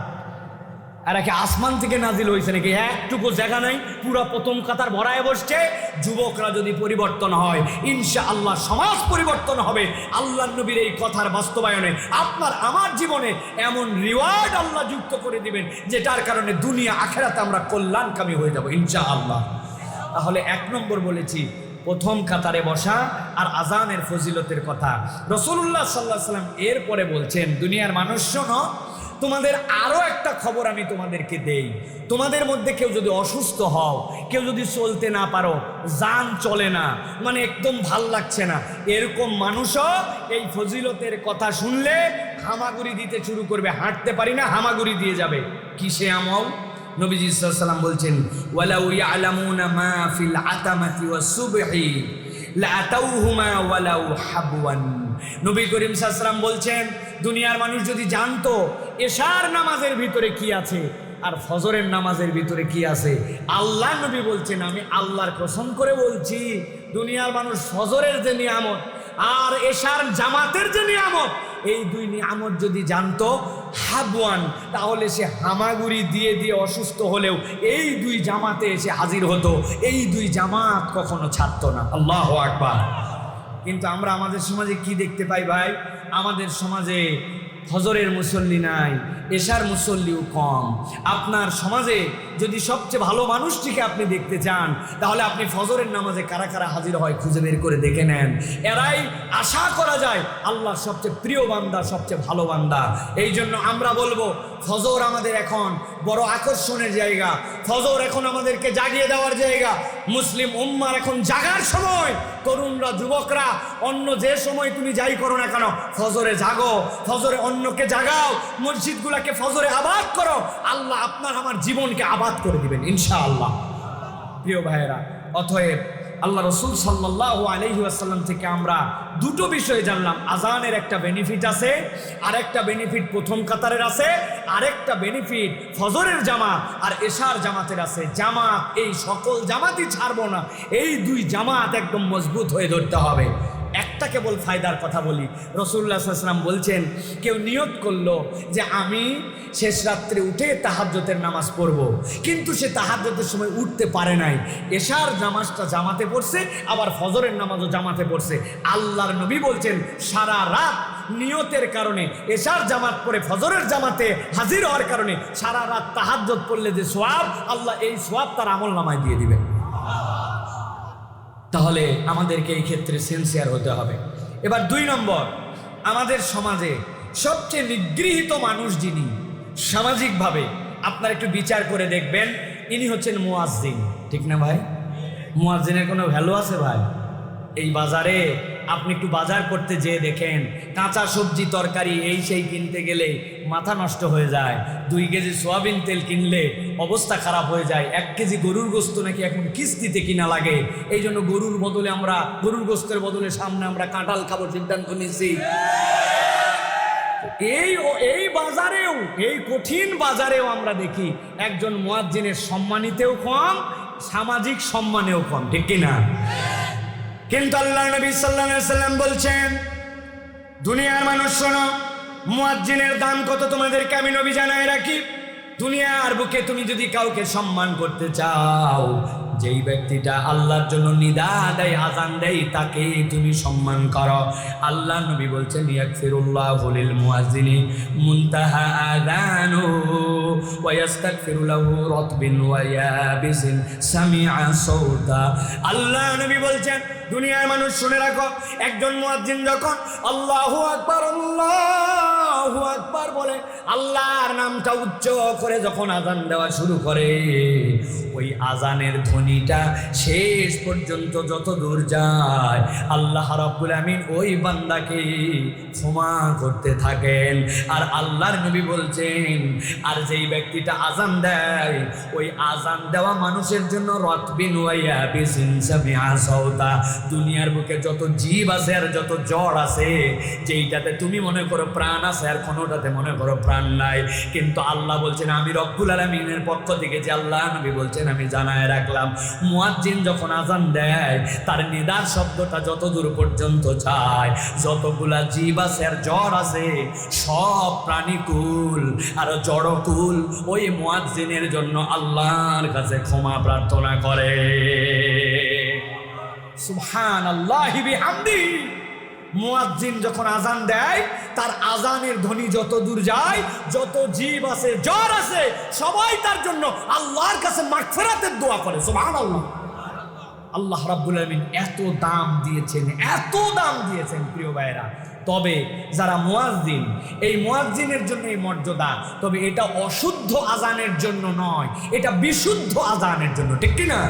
আর একে আসমান থেকে নাজিল হয়েছে নাকি, একটুকু জায়গা নাই, পুরো প্রথম কাতার ভরায় বসছে। যুবকরা যদি পরিবর্তন হয়, ইনশাআল্লাহ সমাজ পরিবর্তন হবে। আল্লাহ নবীর এই কথার বাস্তবায়নে আপনার আমার জীবনে এমন রিওয়ার্ড আল্লাহ যুক্ত করে দিবেন, যেটার কারণে দুনিয়া আখেরাতে আমরা কল্যাণকামী হয়ে যাব ইনশাআল্লাহ। তাহলে 1 নম্বর বলেছি প্রথম কাতারে বসা আর আজানের ফজিলতের কথা। রাসূলুল্লাহ সাল্লাল্লাহু আলাইহি ওয়াসাল্লাম এরপরে বলছেন, দুনিয়ার মানুষ শোনো, তোমাদের আরো একটা খবর আমি তোমাদেরকে দেই। তোমাদের মধ্যে কেউ যদি অসুস্থ হও, কেউ যদি চলতে না পারো, যান চলে না, মানে একদম ভাল লাগছে না, এরকম মানুষও এই ফজিলতের কথা শুনলে হামাগুড়ি দিতে শুরু করবে। হাঁটতে পারি না, হামাগুড়ি দিয়ে যাবে। কিসে আমল? নবীজি সাল্লাল্লাহু আলাইহি ওয়াসাল্লাম বলছেন, ওয়ালাউ ইয়ালামুনা মা ফিল আতামাতি ওয়াস সুবহি লাআতাউহুমা ওয়ালাউ হাবওয়ান। নবী করিম সাল্লাল্লাহু আলাইহি ওয়াসাল্লাম বলছেন, দুনিয়ার মানুষ যদি জানতো এশার নামাজের ভিতরে কি আছে আর ফজরের নামাজের ভিতরে কি আছে, আল্লাহ নবী বলছেন, আমি আল্লাহর কসম করে বলছি, দুনিয়ার মানুষ ফজরের যে নিয়ামত আর এশার জামাতের যে নিয়ামত, এই 2 নিয়ামত যদি জানতো হাবওয়ান, তাহলে সে হামাগুড়ি দিয়ে দিয়ে অসুস্থ হলেও এই 2 জামাতে এসে হাজির হতো, এই 2 জামাত কখনো ছাড়তো না। আল্লাহু আকবার। কিন্তু আমরা আমাদের সমাজে কি দেখতে পাই ভাই? আমাদের সমাজে ফজরের মুসল্লি নাই, এশার মুসল্লিও কম। আপনার সমাজে যদি সবচেয়ে ভালো মানুষটিকে আপনি দেখতে চান, তাহলে আপনি ফজরের নামাজে কারা কারা হাজির হয় খুঁজে বের করে দেখে নেন। এরাই আশা করা যায় আল্লাহর সবচেয়ে প্রিয় বান্দা, সবচেয়ে ভালো বান্দা। এই জন্য আমরা বলবো, ফজর আমাদের এখন বড় আকর্ষণের জায়গা, ফজর এখন আমাদেরকে জাগিয়ে দেওয়ার জায়গা। মুসলিম উম্মার এখন জাগার সময়। তরুণরা, যুবকরা, অন্য যে সময় তুমি যাই করো না কেন, ফজরে জাগো, ফজরে অন্যকে জাগাও, মসজিদগুলোকে ফজরে আবাদ করো। আল্লাহ আপনার আমার জীবনকে আবাদ করে দিবেন ইনশাআল্লাহ। প্রিয় ভাইয়েরা, অতএব আল্লাহ রাসূল সাল্লাল্লাহু আলাইহি ওয়াসাল্লাম থেকে আমরা 2টো বিষয় জানলাম। আজানের একটা বেনিফিট আছে, আরেকটা বেনিফিট প্রথম কাতারের আছে, আরেকটা বেনিফিট ফজরের জামাত আর এশার জামাতের আছে। জামাত, এই সকল জামাতই ছাড়বো না, এই 2 জামাত একদম মজবুত হয়ে ধরতে হবে। একটা কেবল ফায়দার কথা বলি। রাসূলুল্লাহ সাল্লাল্লাহু আলাইহি ওয়াসাল্লাম বলছেন, কেউ নিয়ত করলো যে আমি শেষ রাত্রে উঠে তাহাজ্জুদের নামাজ পড়ব, কিন্তু সে তাহাজ্জুদের সময় উঠতে পারে নাই, এশার নামাজটা জামাতে পড়ছে, আবার ফজরের নামাজও জামাতে পড়ছে। আল্লাহর নবী বলছেন, সারা রাত নিয়তের কারণে এশার জামাত পড়ে ফজরের জামাতে হাজির হওয়ার কারণে সারা রাত তাহাজ্জুদ পড়লে যে সওয়াব, আল্লাহ এই সওয়াব তার আমলনামায় দিয়ে দিবেন। তাহলে আমাদেরকে এই ক্ষেত্রে সিনসিয়ার হতে হবে। এবার 2 নম্বর, আমাদের সমাজে সবচেয়ে নিগৃহীত মানুষ যিনি সামাজিকভাবে, আপনারা একটু বিচার করে দেখবেন, ইনি হচ্ছেন মুয়াজ্জিন। ঠিক না ভাই? মুয়াজ্জিনের কোনো ভ্যালু আছে ভাই? এই বাজারে আপনি একটু বাজার করতে যেয়ে দেখেন, কাঁচা সবজি তরকারি এই সেই কিনতে গেলে মাথা নষ্ট হয়ে যায়। 2 কেজি সোয়াবিন তেল কিনলে অবস্থা খারাপ হয়ে যায়। 1 কেজি গরুর গোস্ত নাকি এখন কিস্তিতে কিনা লাগে। এই জন্য গরুর বদলে আমরা, গরুর গোস্তের বদলে সামনে আমরা কাঁঠাল খাবো সিদ্ধান্ত নিয়েছি। এই বাজারেও, এই কঠিন বাজারেও আমরা দেখি একজন মুয়াজ্জিনের সম্মানিতেও কম, সামাজিক সম্মানেও কম। ঠিক কিনা? কিন্তু আল্লাহ নবী সাল্লাল্লাহু আলাইহি ওয়াসাল্লাম বলছেন, দুনিয়ার মানুষ শোনো, মুয়াজ্জিনের দাম কত তোমাদেরকে আমি নবী জানায় রাখি। দুনিয়ার বুকে তুমি যদি কাউকে সম্মান করতে চাও, যেই ব্যক্তিটা আল্লাহর জন্য নিদা দেয়, আযান দেয়, তাকে তুমি সম্মান করো। আল্লাহ নবী বলছেন, ইয়াগফিরুল্লাহু লিল মুয়াজ্জিনি মুনতাহা আযানু ওয়া ইয়াস্তাগফিরু লাহু রাতবিন ওয়া ইয়াবিসিন সামিআ সাউতা। আল্লাহ নবী বলছেন, দুনিয়ার মানুষ শুনে রাখো, একজন মুয়াজ্জিন যখন আল্লাহু আকবার, আল্লাহু আল্লাহু আকবার বলে আল্লাহর নামটা উচ্চ করে যখন আজান দেওয়া শুরু করে, ওই আজানের ধ্বনিটা শেষ পর্যন্ত যত দূর যায় আল্লাহ রাব্বুল আমিন ওই বান্দাকে ক্ষমা করতে থাকেন। আর আল্লাহর নবী বলছেন, আর যেই ব্যক্তিটা আজান দেয় ওই আজান দেওয়া মানুষের জন্য রতবিন ওয়া বিসিন সামিআ সাউতা, দুনিয়ার বুকে যত জীব আছে আর যত জ্বর আছে, যেইটাতে তুমি মনে করো প্রাণ আছে আর কোনোটাতে মনে করো প্রাণ নাই, কিন্তু আল্লাহ বলছেন আমি রব্বুল আলামিনের পক্ষ থেকে যে আল্লাহ নবী বলছেন আমি জানায় রাখলাম, মুয়াজ্জিন যখন আজান দেয় তার নিদার শব্দটা যত দূর পর্যন্ত যায়, যতগুলা জীব আছে আর জ্বর আছে সব প্রাণীকুল আর জড়কুল ওই মুয়াজ্জিনের জন্য আল্লাহর কাছে ক্ষমা প্রার্থনা করে। সুবহানাল্লাহি বিহামদি। মুয়াজ্জিন যখন আজান দেয় তার আজানের ধ্বনি যত দূর যায়, যত জীব আছে জ্বর আছে সবাই তার জন্য আল্লাহর কাছে মাগফিরাতের দোয়া করে। সুবহানাল্লাহ। আল্লাহ রাব্বুল আমিন এত দাম দিয়েছেন, এত দাম দিয়েছেন প্রিয় ভাইরা। তবে যারা মুয়াজ্জিন, এই মুয়াজ্জিনের জন্য এই মর্যাদা, তবে এটা অশুদ্ধ আজানের জন্য নয়, এটা বিশুদ্ধ আজানের জন্য, ঠিক কি না?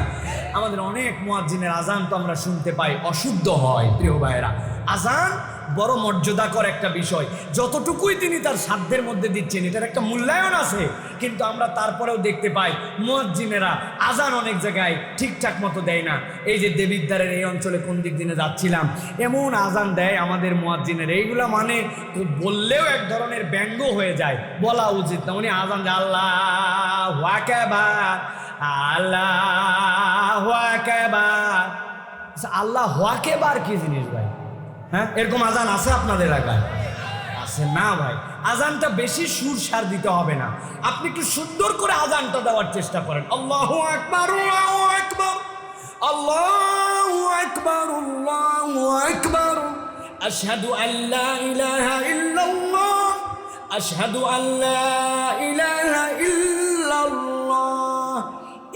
আমাদের অনেক মুয়াজ্জিনের আজান তো আমরা শুনতে পাই অশুদ্ধ হয়। প্রিয় ভাইরা, আজান বড় মর্যাদাকর একটা বিষয়, যতটুকুই তিনি তার সাধ্যের মধ্যে দিচ্ছেন এটার একটা মূল্যায়ন আছে, কিন্তু আমরা তারপরেও দেখতে পাই মুয়াজ্জিনেরা আজান অনেক জায়গায় ঠিকঠাক মতো দেয় না। এই যে দেবিদ্বারের এই অঞ্চলে কোন দিক দিনে যাচ্ছিলাম, এমন আজান দেয় আমাদের মুয়াজ্জিনের, এইগুলা মানে বললেও এক ধরনের ব্যঙ্গ হয়ে যায়, বলা উচিত না। উনি আজান দেয় আল্লাহু আকবার, আল্লাহু আকবার। আল্লাহু আকবার কি জিনিস ভাই? হ্যাঁ, এরকম আজান আছে আপনাদের এলাকায়? আছে না ভাই? আজানটা বেশি সুর সার দিতে হবে না, আপনি একটু সুন্দর করে আজানটা দেওয়ার চেষ্টা করেন। আল্লাহু আকবার, আল্লাহু আকবার, আল্লাহু আকবার, আল্লাহু আকবার, আশহাদু আল্লা ইলাহা ইল্লাল্লাহ, আশহাদু আল্লা ইলাহা ইল্লাল্লাহ।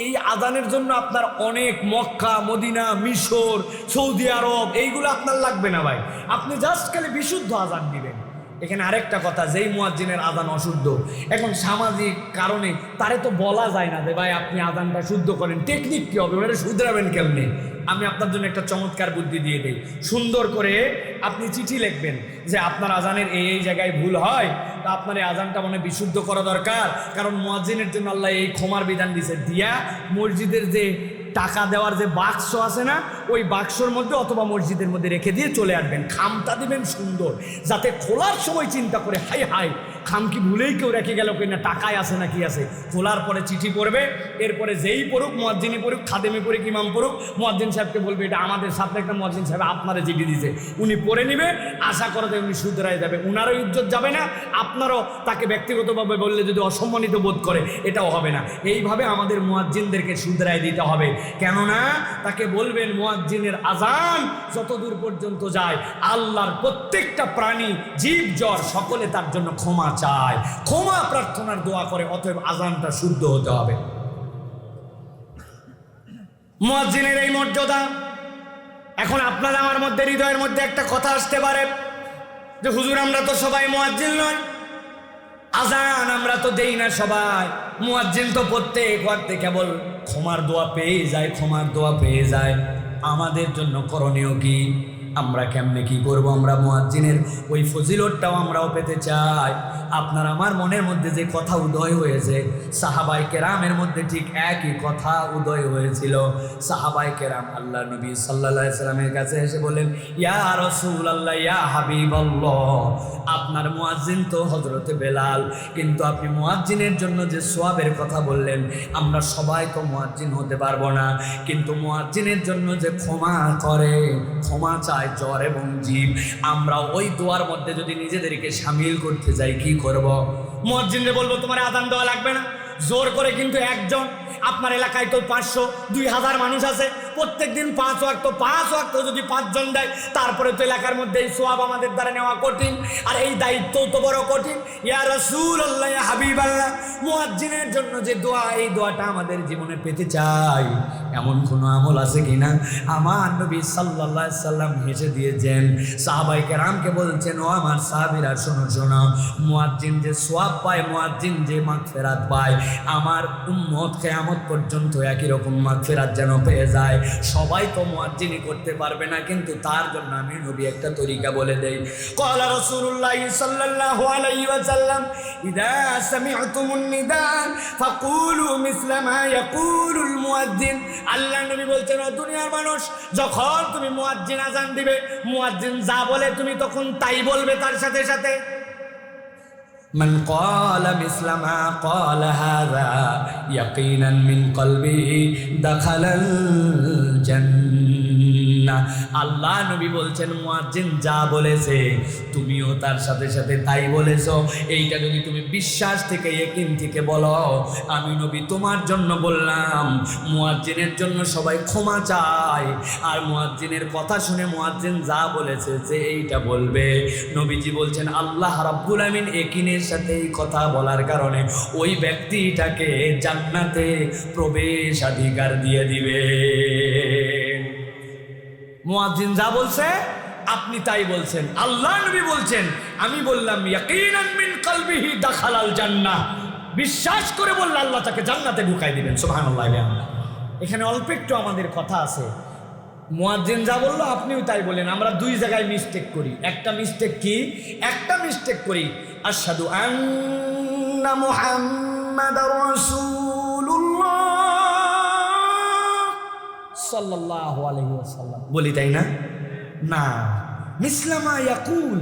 এই আজানের জন্য আপনার অনেক মক্কা, মদিনা, মিশর, সৌদি আরব এইগুলো আপনার লাগবে না ভাই, আপনি জাস্ট খালি বিশুদ্ধ আজান দিবেন। এখানে আরেকটা কথা, যেই মুয়াজ্জিনের আজান অশুদ্ধ, এখন সামাজিক কারণে তারে তো বলা যায় না যে ভাই আপনি আজানটা শুদ্ধ করেন, টেকনিক কী হবে, ওটা শুধরাবেন কেমনে? আমি আপনার জন্য একটা চমৎকার বুদ্ধি দিয়ে দিই। সুন্দর করে আপনি চিঠি লিখবেন যে আপনার আজানের এই জায়গায় ভুল হয়, তা আপনার এই আজানটা মানে বিশুদ্ধ করা দরকার, কারণ মুয়াজ্জিনের জন্য আল্লাহ এই ক্ষমার বিধান দিয়েছে। দিয়া মসজিদের যে টাকা দেওয়ার যে বাক্স আছে না, ওই বাক্সর মধ্যে অথবা মসজিদের মধ্যে রেখে দিয়ে চলে আসবেন, খামটা দিবেন সুন্দর, যাতে খোলার সময় চিন্তা করে হাই হাই খাম কি ভুলেই কেউ রেখে গেল কিনা, টাকায় আছে না কি আছে। খোলার পরে চিঠি পড়বে, এরপরে যেই পড়ুক, মুয়াজ্জিনই পড়ুক, খাদেমি পড়ুক, ইমাম পড়ুক, মুয়াজ্জিন সাহেবকে বলবে এটা আমাদের সাথে একটা মুয়াজ্জিন সাহেব আপনারা চিঠি দিয়েছে, উনি পড়ে নিবে, আশা করতে উনি শুধরাই যাবে, উনারও ইজ্জত যাবে না, আপনারও তাকে ব্যক্তিগতভাবে বললে যদি অসম্মানিত বোধ করে এটাও হবে না। এইভাবে আমাদের মুয়াজ্জিনদেরকে শুধরাই দিতে হবে, কেননা তাকে বলবেন মুয়াজ্জিনের আজান যতদূর পর্যন্ত যায় আল্লাহর প্রত্যেকটা প্রাণী, জীব, জ্বর সকলে তার জন্য ক্ষমা চায়, ক্ষমা প্রার্থনার দোয়া করে, অতএব আজানটা শুদ্ধ হতে হবে। মুয়াজ্জিনের এই মর্যাদা। এখন আপনার আমার মধ্যে, হৃদয়ের মধ্যে একটা কথা আসতে পারে যে হুজুর আমরা তো সবাই মুয়াজ্জিন নয়, আজান আমরা তো দেই না সবাই, মুয়াজ্জিন তো প্রত্যেক ওয়াক্তে কেবল ক্ষমার দোয়া পেয়ে যায়, ক্ষমার দোয়া পেয়ে যায়, আমাদের জন্য করণীয় কি? আমরা কেমনে কি করব? আমরা মুয়াজ্জিনের ওই ফজিলতটাও আমরাও পেতে চাই। আপনার আমার মনের মধ্যে যে কথা উদয় হয়েছে, সাহাবায়ে কেরামের মধ্যে ঠিক একই কথা উদয় হয়েছিল। সাহাবায়ে কেরাম আল্লাহ নবী সাল্লাল্লাহু আলাইহি সাল্লামের কাছে এসে বললেন, ইয়া রাসূলুল্লাহ, ইয়া হাবিবাল্লাহ, আপনার মুয়াজ্জিন তো হযরতে বেলাল, কিন্তু আপনি মুয়াজ্জিনের জন্য যে সওয়াবের কথা বললেন, আমরা সবাই তো মুয়াজ্জিন হতে পারবো না, কিন্তু মুয়াজ্জিনের জন্য যে ক্ষমা করে, ক্ষমা চায় জ্বর এবং জীব, আমরা ওই দোয়ার মধ্যে যদি নিজেদেরকে শামিল করতে যাই কি করব? মুয়াজ্জিনরে বলবো তোমার আযান দেওয়া লাগবে না, জোর করে কিন্তু একজন আপনার এলাকায় তো 500 2000 মানুষ আছে, প্রত্যেকদিন 5 ওয়াক্ত যদি 5 জন দেয়, তারপরে তো এলাকার মধ্যে এই সওয়াব আমাদের দ্বারা নেওয়া কঠিন, আর এই দায়িত্ব তো বড় কঠিন। ইয়া রাসূলুল্লাহ, ইয়া হাবিবাল্লাহ, মুয়াজ্জিনের জন্য যে দোয়া, এই দোয়াটা আমাদের জীবনে পেতে চাই, এমন কোনো আমল আছে কিনা? আমার নবী সাল্লাল্লাহু আলাইহি সাল্লাম হেসে দিয়েছেন, সাহাবায়ে কেরামকে বলছেন, ও আমার সাহাবীরা শোনো শোনো, মুয়াজ্জিন যে সওয়াব পায়, মুয়াজ্জিন যে মাগফিরাত পায়, আমার উম্মত কিয়ামত পর্যন্ত একই রকম মাগফিরাত যেন পেয়ে যায়। সবাই তো মুয়াজ্জিনই করতে পারবে না, কিন্তু তার জন্য আমি নবী একটা তরিকা বলে দেই। ক্বালা রাসূলুল্লাহ সাল্লাল্লাহু আলাইহি ওয়াসাল্লাম, ইযা সামি'তুমুন নিদা ফাকুলু মিসলা মা ইয়াকুলুল মুয়াজ্জিন। আল্লাহ নবী বলছেন, ও দুনিয়ার মানুষ, যখন তুমি মুয়াজ্জিন আযান দিবে, মুয়াজ্জিন যা বলে তুমি তখন তাই বলবে তার সাথে সাথে। মান ক্বালা মিসলা মা ক্বালা হাযা ইয়াকিনান মিন কলবিহি দাখালাল জান্নাহ। আল্লাহ নবী বলছেন, মুয়াজ্জিন যা বলেছে তুমিও তার সাথে সাথে তাই বলেছো। এইটা যদি তুমি বিশ্বাস থেকে, ইয়াকিন থেকে বলো, আমি নবী তোমার জন্য বললাম। মুয়াজ্জিনের জন্য সবাই ক্ষমা চায়, আর মুয়াজ্জিনের কথা শুনে মুয়াজ্জিন যা বলেছে যে এইটা বলবে, নবীজি বলছেন আল্লাহ রাব্বুল আমিন ইয়াকিনের সাথে এই কথা বলার কারণে ওই ব্যক্তিটাকে জান্নাতে প্রবেশাধিকার দিয়ে দিবে। মুয়াজ্জিন যা বলছে আপনি তাই বলছেন। আল্লাহ নবী বলছেন, আমি বললাম ইয়াকিনান মিন কলবিহি দাখালাল জান্নাহ, বিশ্বাস করে বললে আল্লাহ তাকে জান্নাতে ঢুকাই দিবেন। সুবহানাল্লাহ। এখানে অল্প একটু আমাদের কথা আছে, মুয়াজ্জিন যা বললো আপনিও তাই বলেন। আমরা দুই জায়গায় মিস্টেক করি। একটা মিস্টেক কি? একটা মিস্টেক করি আশহাদু আন্না মুহাম্মাদার রাসূলুল্লাহ সাল্লাল্লাহু আলাইহি ওয়াসাল্লাম বলি, তাই না? না, মিসলা মা ইয়াকুল।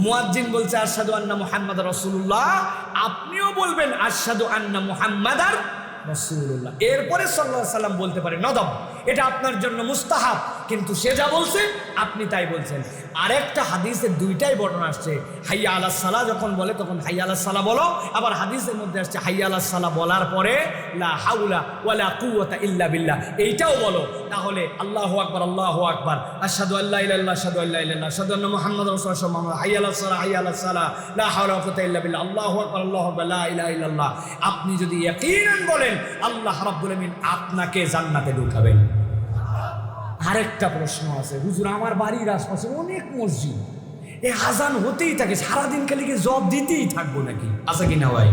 মুয়াজ্জিন বলছে আশহাদু আন্না মুহাম্মাদার রাসূলুল্লাহ, আপনিও বলবেন আশহাদু আন্না মুহাম্মাদার রাসূলুল্লাহ। এরপরে সাল্লাল্লাহু আলাইহি ওয়াসাল্লাম বলতে পারে নদব, এটা আপনার জন্য মুস্তাহাব, কিন্তু সে যা বলছে আপনি তাই বলছেন। আরেকটা হাদিসে দুইটাই বর্ণনা আসছে, হাইয়া আলাস সালাহ যখন বলে তখন হাইয়া আলাস সালাহ বলো, আবার হাদিসের মধ্যে আসছে হাইয়া আলাস সালাহ বলার পরে লা হাওলা ওয়ালা কুওয়াতা ইল্লা বিল্লাহ এইটাও বলো। তাহলে আল্লাহু আকবার, আল্লাহু আকবার, আশহাদু আল্লা ইলাহা ইল্লাল্লাহ, আশহাদু আল্লা ইলাহা ইল্লাল্লাহ, আশহাদু আন্না মুহাম্মাদার রাসূলুল্লাহ, হাইয়া আলাস সালাহ, হাইয়া আলাস সালাহ, লা হাওলা ওয়ালা কুওয়াতা ইল্লা বিল্লাহ, আল্লাহু আকবার, আল্লাহু আকবার, লা ইলাহা ইল্লাল্লাহ। আপনি যদি ইয়াকিনান বলেন, আল্লাহ রাব্বুল আমিন আপনাকে জান্নাতে ঢুকাবেন। আরেকটা প্রশ্ন আছে, হুজুর আমার বাড়ির আশপাশে অনেক মসজিদ, এই আজান হতেই থাকে, সারাদিন খালি কি জব দিতেই থাকবো নাকি? আছে কি না ভাই?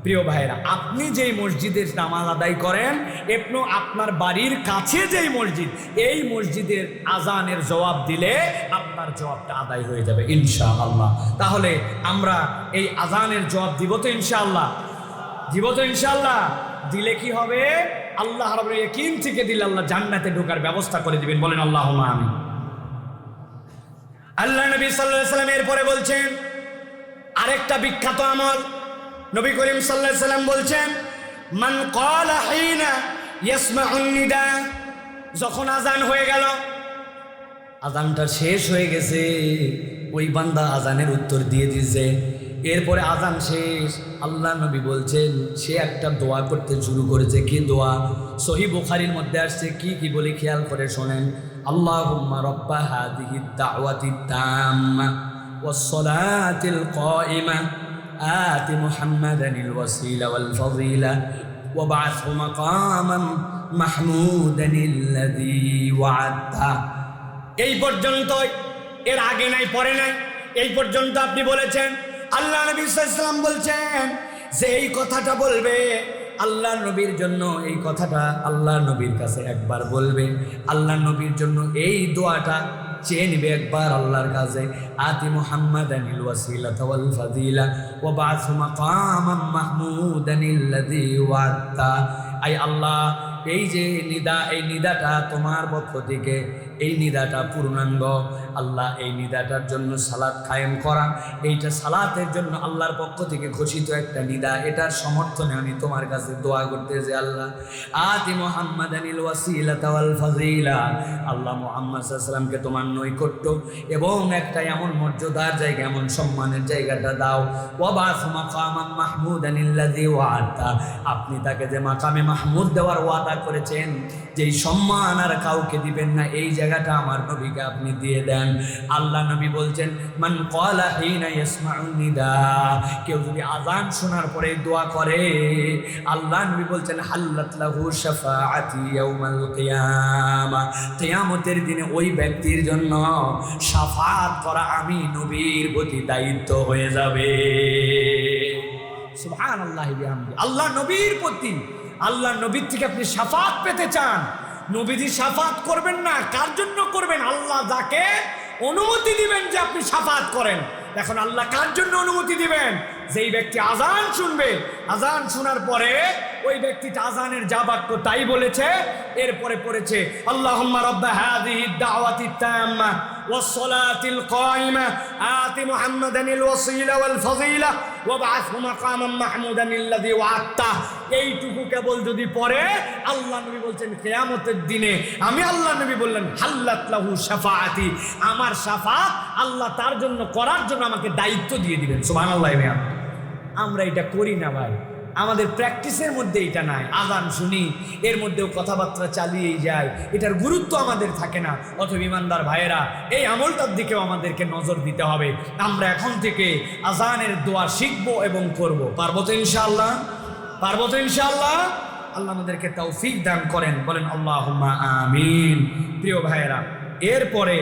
প্রিয় ভাইরা, আপনি যেই মসজিদের নামাজ আদায় করেন, এপনো আপনার বাড়ির কাছে যেই মসজিদ, এই মসজিদের আজানের জবাব দিলে আপনার জবাবটা আদায় হয়ে যাবে ইনশাআল্লাহ। তাহলে আমরা এই আজানের জবাব দিব তো ইনশাআল্লাহ? দিব তো ইনশাআল্লাহ? দিলে কি হবে? আল্লাহ রাব্বুল ইয়াকিন থেকে দিলে আল্লাহ জান্নাতে ঢোকার ব্যবস্থা করে দিবেন। বলেন আল্লাহুম্মা আমিন। আল্লাহ নবী সাল্লাল্লাহু আলাইহি ওয়াসাল্লাম এরপরে বলছেন আরেকটা বিখ্যাত আমল। নবী করিম সাল্লাল্লাহু আলাইহি ওয়াসাল্লাম বলছেন, মান ক্বালা হিনা ইয়াসমাউন নিদা, যখন আজান হয়ে গেল, আজানটা শেষ হয়ে গেছে, ওই বান্দা আজানের উত্তর দিয়ে দিয়েছে, এরপরে আজান শেষ, আল্লাহ নবী বলছেন সে একটা দোয়া করতে শুরু করেছে। কি দোয়া? সহিহ বুখারীর মধ্যে আসছে, কি বলে খেয়াল করে শোনেন। আল্লাহুম্মা রাব্বা হাযিহিদ দাওয়াতিত তাম্মা ওয়াস সালাতিল কাইমা আতি মুহাম্মাদানিল ওয়াসিলা ওয়াল ফাযিলা ওয়াবআথহু মাকামান মাহমুদানিল্লাযী ওয়া'আদতা। এই পর্যন্ত, এর আগে নাই পরে নাই, এই পর্যন্ত আপনি বলেছেন। আল্লাহ নবী সাল্লাল্লাহু আলাইহি ওয়াসাল্লাম বলছেন যে এই কথাটা বলবে, আল্লাহ নবীর জন্য এই কথাটা আল্লাহ নবীর কাছে একবার বলবে, আল্লাহ নবীর জন্য এই দোয়াটা চেয়ে নিবে একবার আল্লাহর কাছে। আতি মুহাম্মাদানিল ওয়াসিলাতা ওয়াল ফাযিলা ওয়া বা'আথহু মাকামান মাহমুদানিল্লাযী ওয়া'আদতা। আই আল্লাহ, এই যে নিদা, এই নিদাটা তোমার পক্ষ থেকে, এই নিদাটা পূর্ণাঙ্গ। আল্লাহ এই নিদাটার জন্য সালাত কায়েম করা, এইটা সালাতের জন্য আল্লাহর পক্ষ থেকে ঘোষিত একটা নিদা। এটার সমর্থনে আমি তোমার কাছে দোয়া করতে যে আল্লাহ আতি মুহাম্মাদানিল ওয়াসিলাতা ওয়াল ফাযিলা, আল্লাহ মুহাম্মদ সাল্লাল্লাহু আলাইহি ওয়াসাল্লামকে তোমার নৈকট্য এবং একটা এমন মর্যাদার জায়গা, এমন সম্মানের জায়গাটা দাও। ওয়াবাস মাকামান মাহমুদানিল্লাযী ওয়া'আতা, আপনি তাকে যে মাকামে মাহমুদ দেওয়ার ওয়াদা করেছেন, যেই সম্মান আর কাউকে দিবেন না, এই জায়গাটা আমার নবীকে আপনি দিয়ে দেন। আল্লাহ নবী বলছেন মান ক্বালা হিনা ইয়াসমাউন নিদা, কেউ যদি আযান শোনার পরে দোয়া করে, আল্লাহ নবী বলছেন হাল্লাত লাহু শাফাআতি ইয়াউমাল কিয়ামা, কিয়ামতের দিনে ওই ব্যক্তির জন্য শাফাআত করা আমি নবীর প্রতি দায়িত্ব হয়ে যাবে। সুবহানাল্লাহি বিহামদি। আল্লাহ নবীর প্রতি, আল্লাহ নবীর থেকে আপনি শাফাআত পেতে চান, নবীজি শাফাআত করবেন না, কার জন্য করবেন? আল্লাহ যাকে অনুমতি দিবেন যে আপনি শাফাআত করেন। এখন আল্লাহ কার জন্য অনুমতি দিবেন? যেই ব্যক্তি আযান শুনবে, আযান শোনার পরে ওই ব্যক্তিটা আযানের যা বাক্য তাই বলেছে, এরপরে পড়েছে আল্লাহুম্মা রাব্বা হাযিহিদ দাওয়াতিত তাম্মা ওয়াস সালাতিল কায়িমা আতি মুহাম্মাদানিল ওয়াসিলা ওয়াল ফাযিলা ওয়াবআথহু মাকামান মাহমুদানিল্লাযী ওয়া'আতা। এইটুকু কেবল যদি পড়ে, আল্লাহ নবী বলছেন কিয়ামতের দিনে আমি আল্লাহ নবী বললেন হাল্লাত লাহু শাফাআতি, আমার শাফাআত আল্লাহ তার জন্য করার জন্য আমাকে দায়িত্ব দিয়ে দিবেন। সুবহানাল্লাহ। আমরা এটা করি না ভাই, আমাদের প্র্যাকটিসের মধ্যে এটা নাই। আযান শুনি, এর মধ্যেও কথাবার্তা চালিয়েই যায়, এটার গুরুত্ব আমাদের থাকে না। অথবা ইমানদার ভাইয়েরা, এই আমলটার দিকেও আমাদেরকে নজর দিতে হবে। আমরা এখন থেকে আযানের দোয়া শিখবো এবং করব। পারবো তো ইনশাআল্লাহ? পারবো তো ইনশাআল্লাহ? আল্লাহ আমাদেরকে তৌফিক দান করেন, বলেন আল্লাহুম্মা আমিন। প্রিয় ভাইয়েরা, এরপরে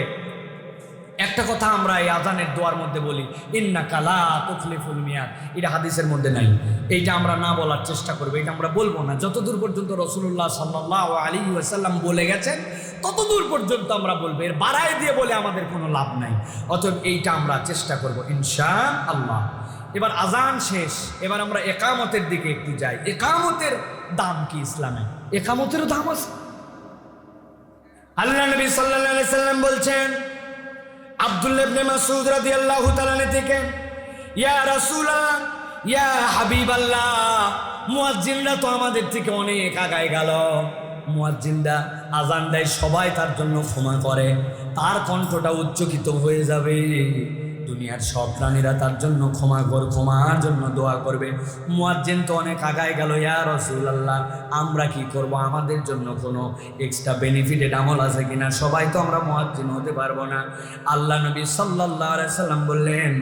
একটা কথা আমরা এই আযানের দোয়ার মধ্যে বলি, ইন্নাকা লা তুখলিফুল মিয়াদ। এটা হাদিসের মধ্যে নাই, এইটা আমরা না বলার চেষ্টা করবো, এটা আমরা বলবো না। যতদূর পর্যন্ত রাসূলুল্লাহ সাল্লাল্লাহু আলাইহি ওয়াসাল্লাম বলে গেছেন ততদূর পর্যন্ত আমরা বলবো, এর বাড়ায় দিয়ে বলে আমাদের কোনো লাভ নাই। অতএব এইটা আমরা চেষ্টা করবো ইনশাআল্লাহ। এবার আযান শেষ, এবার আমরা ইকামতের দিকে একটু যাই। ইকামতের দাম কি ইসলামে? ইকামতেরও দাম আছে। আল্লাহ নবী সাল্লাল্লাহু আলাইহি ওয়াসাল্লাম বলছেন আব্দুল্লাহ ইবনে মাসউদ রাদিয়াল্লাহু তাআলা থেকে, ইয়া রাসূলুল্লাহ, ইয়া হাবিবাল্লাহ, মুয়াজ্জিনরা তো আমাদের থেকে অনেক আগায় গেল। মুয়াজ্জিনরা আযান দেয়, সবাই তার জন্য ক্ষমা করে, তার কণ্ঠটা উচ্চকিত হয়ে যাবে, দুনিয়ার সব প্রাণীরা তার জন্য ক্ষমার জন্য দোয়া করবে। মুয়াজ্জিন তো অনেক আগায় গেল, ইয়া রাসূলুল্লাহ, আমরা কি করব? আমাদের জন্য কোনো এক্সট্রা বেনিফিটেড আমল আছে কিনা? সবাই তো আমরা মুয়াজ্জিন হতে পারবো না। আল্লাহ নবী সাল্লাল্লাহু আলাইহি সাল্লাম বললেন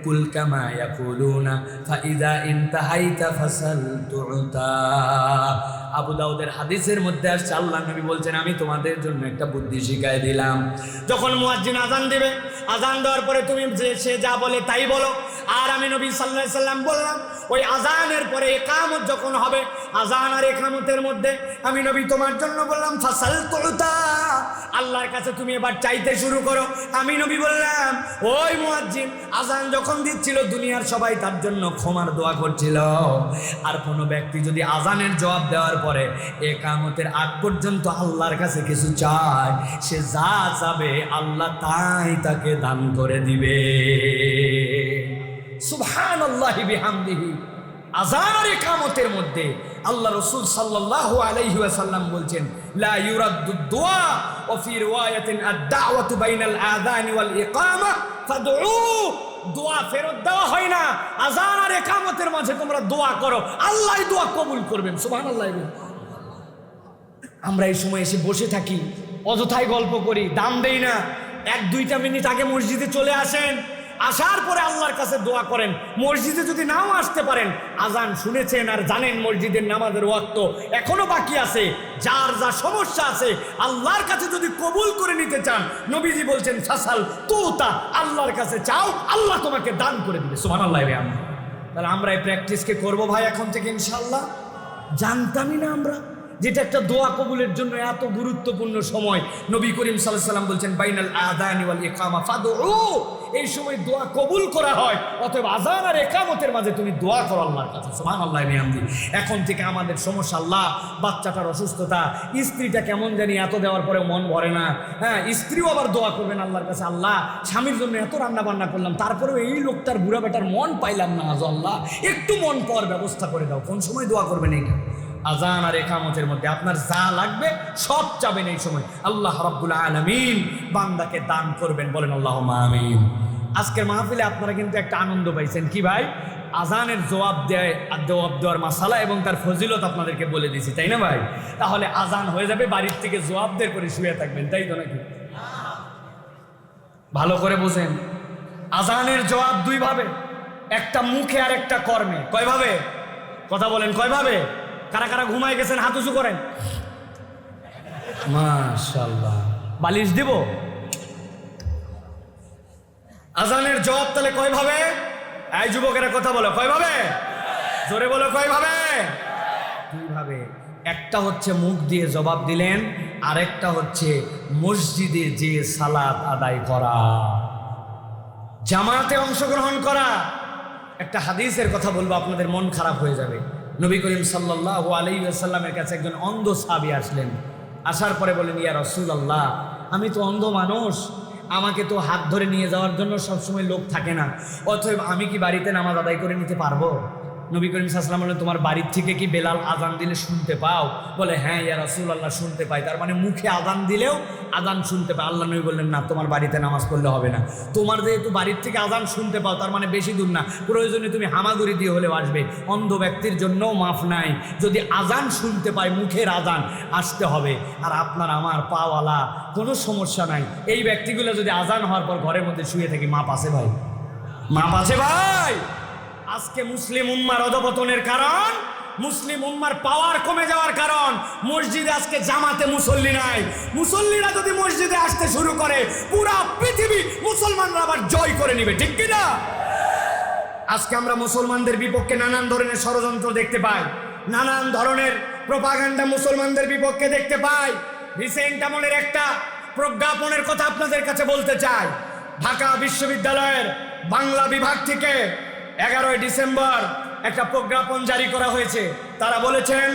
কুল কামা ইয়াকুলুনা ফাইদা ইনতাহাইতা ফাসাল তু'তা। আবু দাউদের হাদিসের মধ্যে আসছে, আল্লাহ নবী বলছেন আমি তোমাদের জন্য একটা বুদ্ধি শিখাই দিলাম। যখন মুয়াজ্জিন আযান দিবে, আযান দেওয়ার পরে তুমি সে যা বলে তাই বলো। আর আমি নবী সাল্লাল্লাহু আলাইহি সাল্লাম বললাম, ওই আযানের পরে ইকামত যখন হবে, আযান আর ইকামতের মধ্যে আমি নবী তোমার জন্য বললাম ফাসাল তু'তা, আল্লাহর কাছে তুমি এবার চাইতে শুরু করো। আমি নবী বললাম, ওই মুয়াজ্জিন আযান যখন দিচ্ছিল দুনিয়ার সবাই তার জন্য ক্ষমার দোয়া করছিল, আর কোনো ব্যক্তি যদি আযানের জবাব দেওয়ার পরে ইকামতের আগ পর্যন্ত আল্লাহর কাছে কিছু চায়, সে যা চাবে আল্লাহ তাই তাকে দান করে দিবে। সুবহানাল্লাহি বিহামদিহি। আযান আর ইকামতের মধ্যে আল্লাহ রাসূল সাল্লাল্লাহু আলাইহি ওয়াসাল্লাম বলছেন লা ইউরাদ্দু দুআ ওয়া ফি রিওয়ায়াতিন আদ-দাওয়াতু বাইনাল আযান ওয়াল ইকামা ফাদউ। দোয়া ফেরত দেওয়া হয় না, আযান আর ইকামতের মাঝে তোমরা দোয়া করো, আল্লাহই দোয়া কবুল করবেন। সুবহানাল্লাহ। আমরা এই সময় এসে বসে থাকি, অযথাই গল্প করি, দাম দেই না। 1-2টা মিনিট আগে মসজিদে চলে আসেন, আসার পরে আল্লাহর কাছে দোয়া করেন। মসজিদে যদি নাও আসতে পারেন, আযান শুনেছেন আর জানেন মসজিদের নামাজের ওয়াক্ত এখনো বাকি আছে, যার যা সমস্যা আছে আল্লাহর কাছে যদি কবুল করে নিতে চান, নবীজি বলছেন ফাসাল তু'তা, আল্লাহর কাছে চাও, আল্লাহ তোমাকে দান করে দিবে। সুবহানাল্লাহ। তাহলে আমরা এই প্র্যাকটিসকে করবো ভাই এখন থেকে ইনশাআল্লাহ। জানতামই না আমরা যেটা একটা দোয়া কবুলের জন্য এত গুরুত্বপূর্ণ সময়। নবী করিম সাল্লাল্লাহু আলাইহি ওয়াসাল্লাম বলছেন বাইনাল আযানি ওয়াল ইকামা ফাদউ, এই সময় দোয়া কবুল করা হয়, অতএব আযান আর ইকামতের মাঝে তুমি দোয়া করো আল্লাহর কাছে। সুবহানাল্লাহি ওয়া বিহামদিহি। এখন থেকে আমাদের সমস্যা, আল্লাহ বাচ্চাটার অসুস্থতা, স্ত্রীটা কেমন জানি এত দেওয়ার পরে মন ভরে না, হ্যাঁ স্ত্রীও আবার দোয়া করবেন আল্লাহর কাছে, আল্লাহ স্বামীর জন্য এত রান্না বান্না করলাম, তারপরেও এই লোকটার বুড়া বেটার মন পাইলাম না, আজ আল্লাহ একটু মন পাওয়ার ব্যবস্থা করে দাও। কোন সময় দোয়া করবেন? এইটা আযান আর ইকামতের মধ্যে আপনার যা লাগবে সব চাবেন এই সময়। আল্লাহ রাব্বুল আলামিন বান্দাকে দান করবেন, বলেন আল্লাহুম্মা আমিন। আজকের মাহফিলে আপনারা কিন্তু একটা আনন্দ পাইছেন, কি ভাই? আজানের জবাব দেওয়ার মাসালা এবং তার ফজিলত আপনাদেরকে বলে দিয়েছি, তাই না ভাই? তাহলে আজান হয়ে যাবে, বাড়ির থেকে জবাবদের করে শুয়ে থাকবেন, তাই তো নাকি? ভালো করে বোঝেন, আজানের জবাব দুই ভাবে, একটা মুখে আর একটা কর্মে। কয়ভাবে? কথা বলেন, কয়ভাবে? কারা কারা ঘুমায় গেছেন হাত উঁচু করেন। মাশাআল্লাহ, বালিশ দিব। আজানের জবাব তাহলে কয়ভাবে? এই যুবকেরা কথা বলো, কয়ভাবে? জোরে বলো, কয়ভাবে? দুইভাবে। একটা হচ্ছে মুখ দিয়ে জবাব দিলেন, আরেকটা হচ্ছে মসজিদে যে সালাত আদায় করা, জামাতে অংশগ্রহণ করা। একটা হাদিসের কথা বলবো, আপনাদের মন খারাপ হয়ে যাবে। নবী করিম সাল্লাল্লাহু আলাইহি ওয়াসাল্লামের কাছে একজন অন্ধ সাহাবী আসলেন। আসার পরে বলেন, ইয়া রাসূলুল্লাহ, আমি তো অন্ধ মানুষ, আমাকে তো হাত ধরে নিয়ে যাওয়ার জন্য সবসময় লোক থাকে না, অতএব আমি কি বাড়িতে নামাজ আদায় করে নিতে পারবো? নবী করিম সাল্লাল্লাহু আলাইহি ওয়াসাল্লাম বললেন, তোমার বাড়ির থেকে কি বেলাল আজান দিলে শুনতে পাও? বলে, হ্যাঁ ইয়া রাসূলুল্লাহ, শুনতে পাই। তার মানে মুখে আজান দিলেও আজান শুনতে পায়। আল্লাহ নবী বললেন, না, তোমার বাড়িতে নামাজ পড়লে হবে না। তোমার যেহেতু বাড়ির থেকে আজান শুনতে পাও, তার মানে বেশি দূর না, প্রয়োজনে তুমি হামাগুড়ি দিয়ে হলেও আসবে। অন্ধ ব্যক্তির জন্যও মাফ নাই, যদি আজান শুনতে পায়, মুখের আজান আসতে হবে। আর আপনার আমার পাওয়ালা কোনো সমস্যা নাই। এই ব্যক্তিগুলো যদি আজান হওয়ার পর ঘরের মধ্যে শুয়ে থাকি, মাপ আছে ভাই? মাপ আছে ভাই? আজকে মুসলিম উম্মার অধপতনের কারণ, মুসলিম উম্মার পাওয়ার কমে যাওয়ার কারণ, মসজিদে আজকে জামাতে মুসল্লি নাই। মুসল্লিরা যদি মসজিদে আসতে শুরু করে, পুরা পৃথিবী মুসলমানরা আবার জয় করে নিবে, ঠিক কি না? আজকে আমরা মুসলমানদের বিপক্ষে নানান ধরনের ষড়যন্ত্র দেখতে পাই, নানান ধরনের প্রোপাগান্ডা মুসলমানদের বিপক্ষে দেখতে পাই। রিসেন্ট আমলের একটা প্রজ্ঞাপনের কথা আপনাদের কাছে বলতে চাই। ঢাকা বিশ্ববিদ্যালয়ের বাংলা বিভাগ থেকে 11 ডিসেম্বর একটা প্রজ্ঞাপন জারি করা হয়েছে। তারা বলেছেন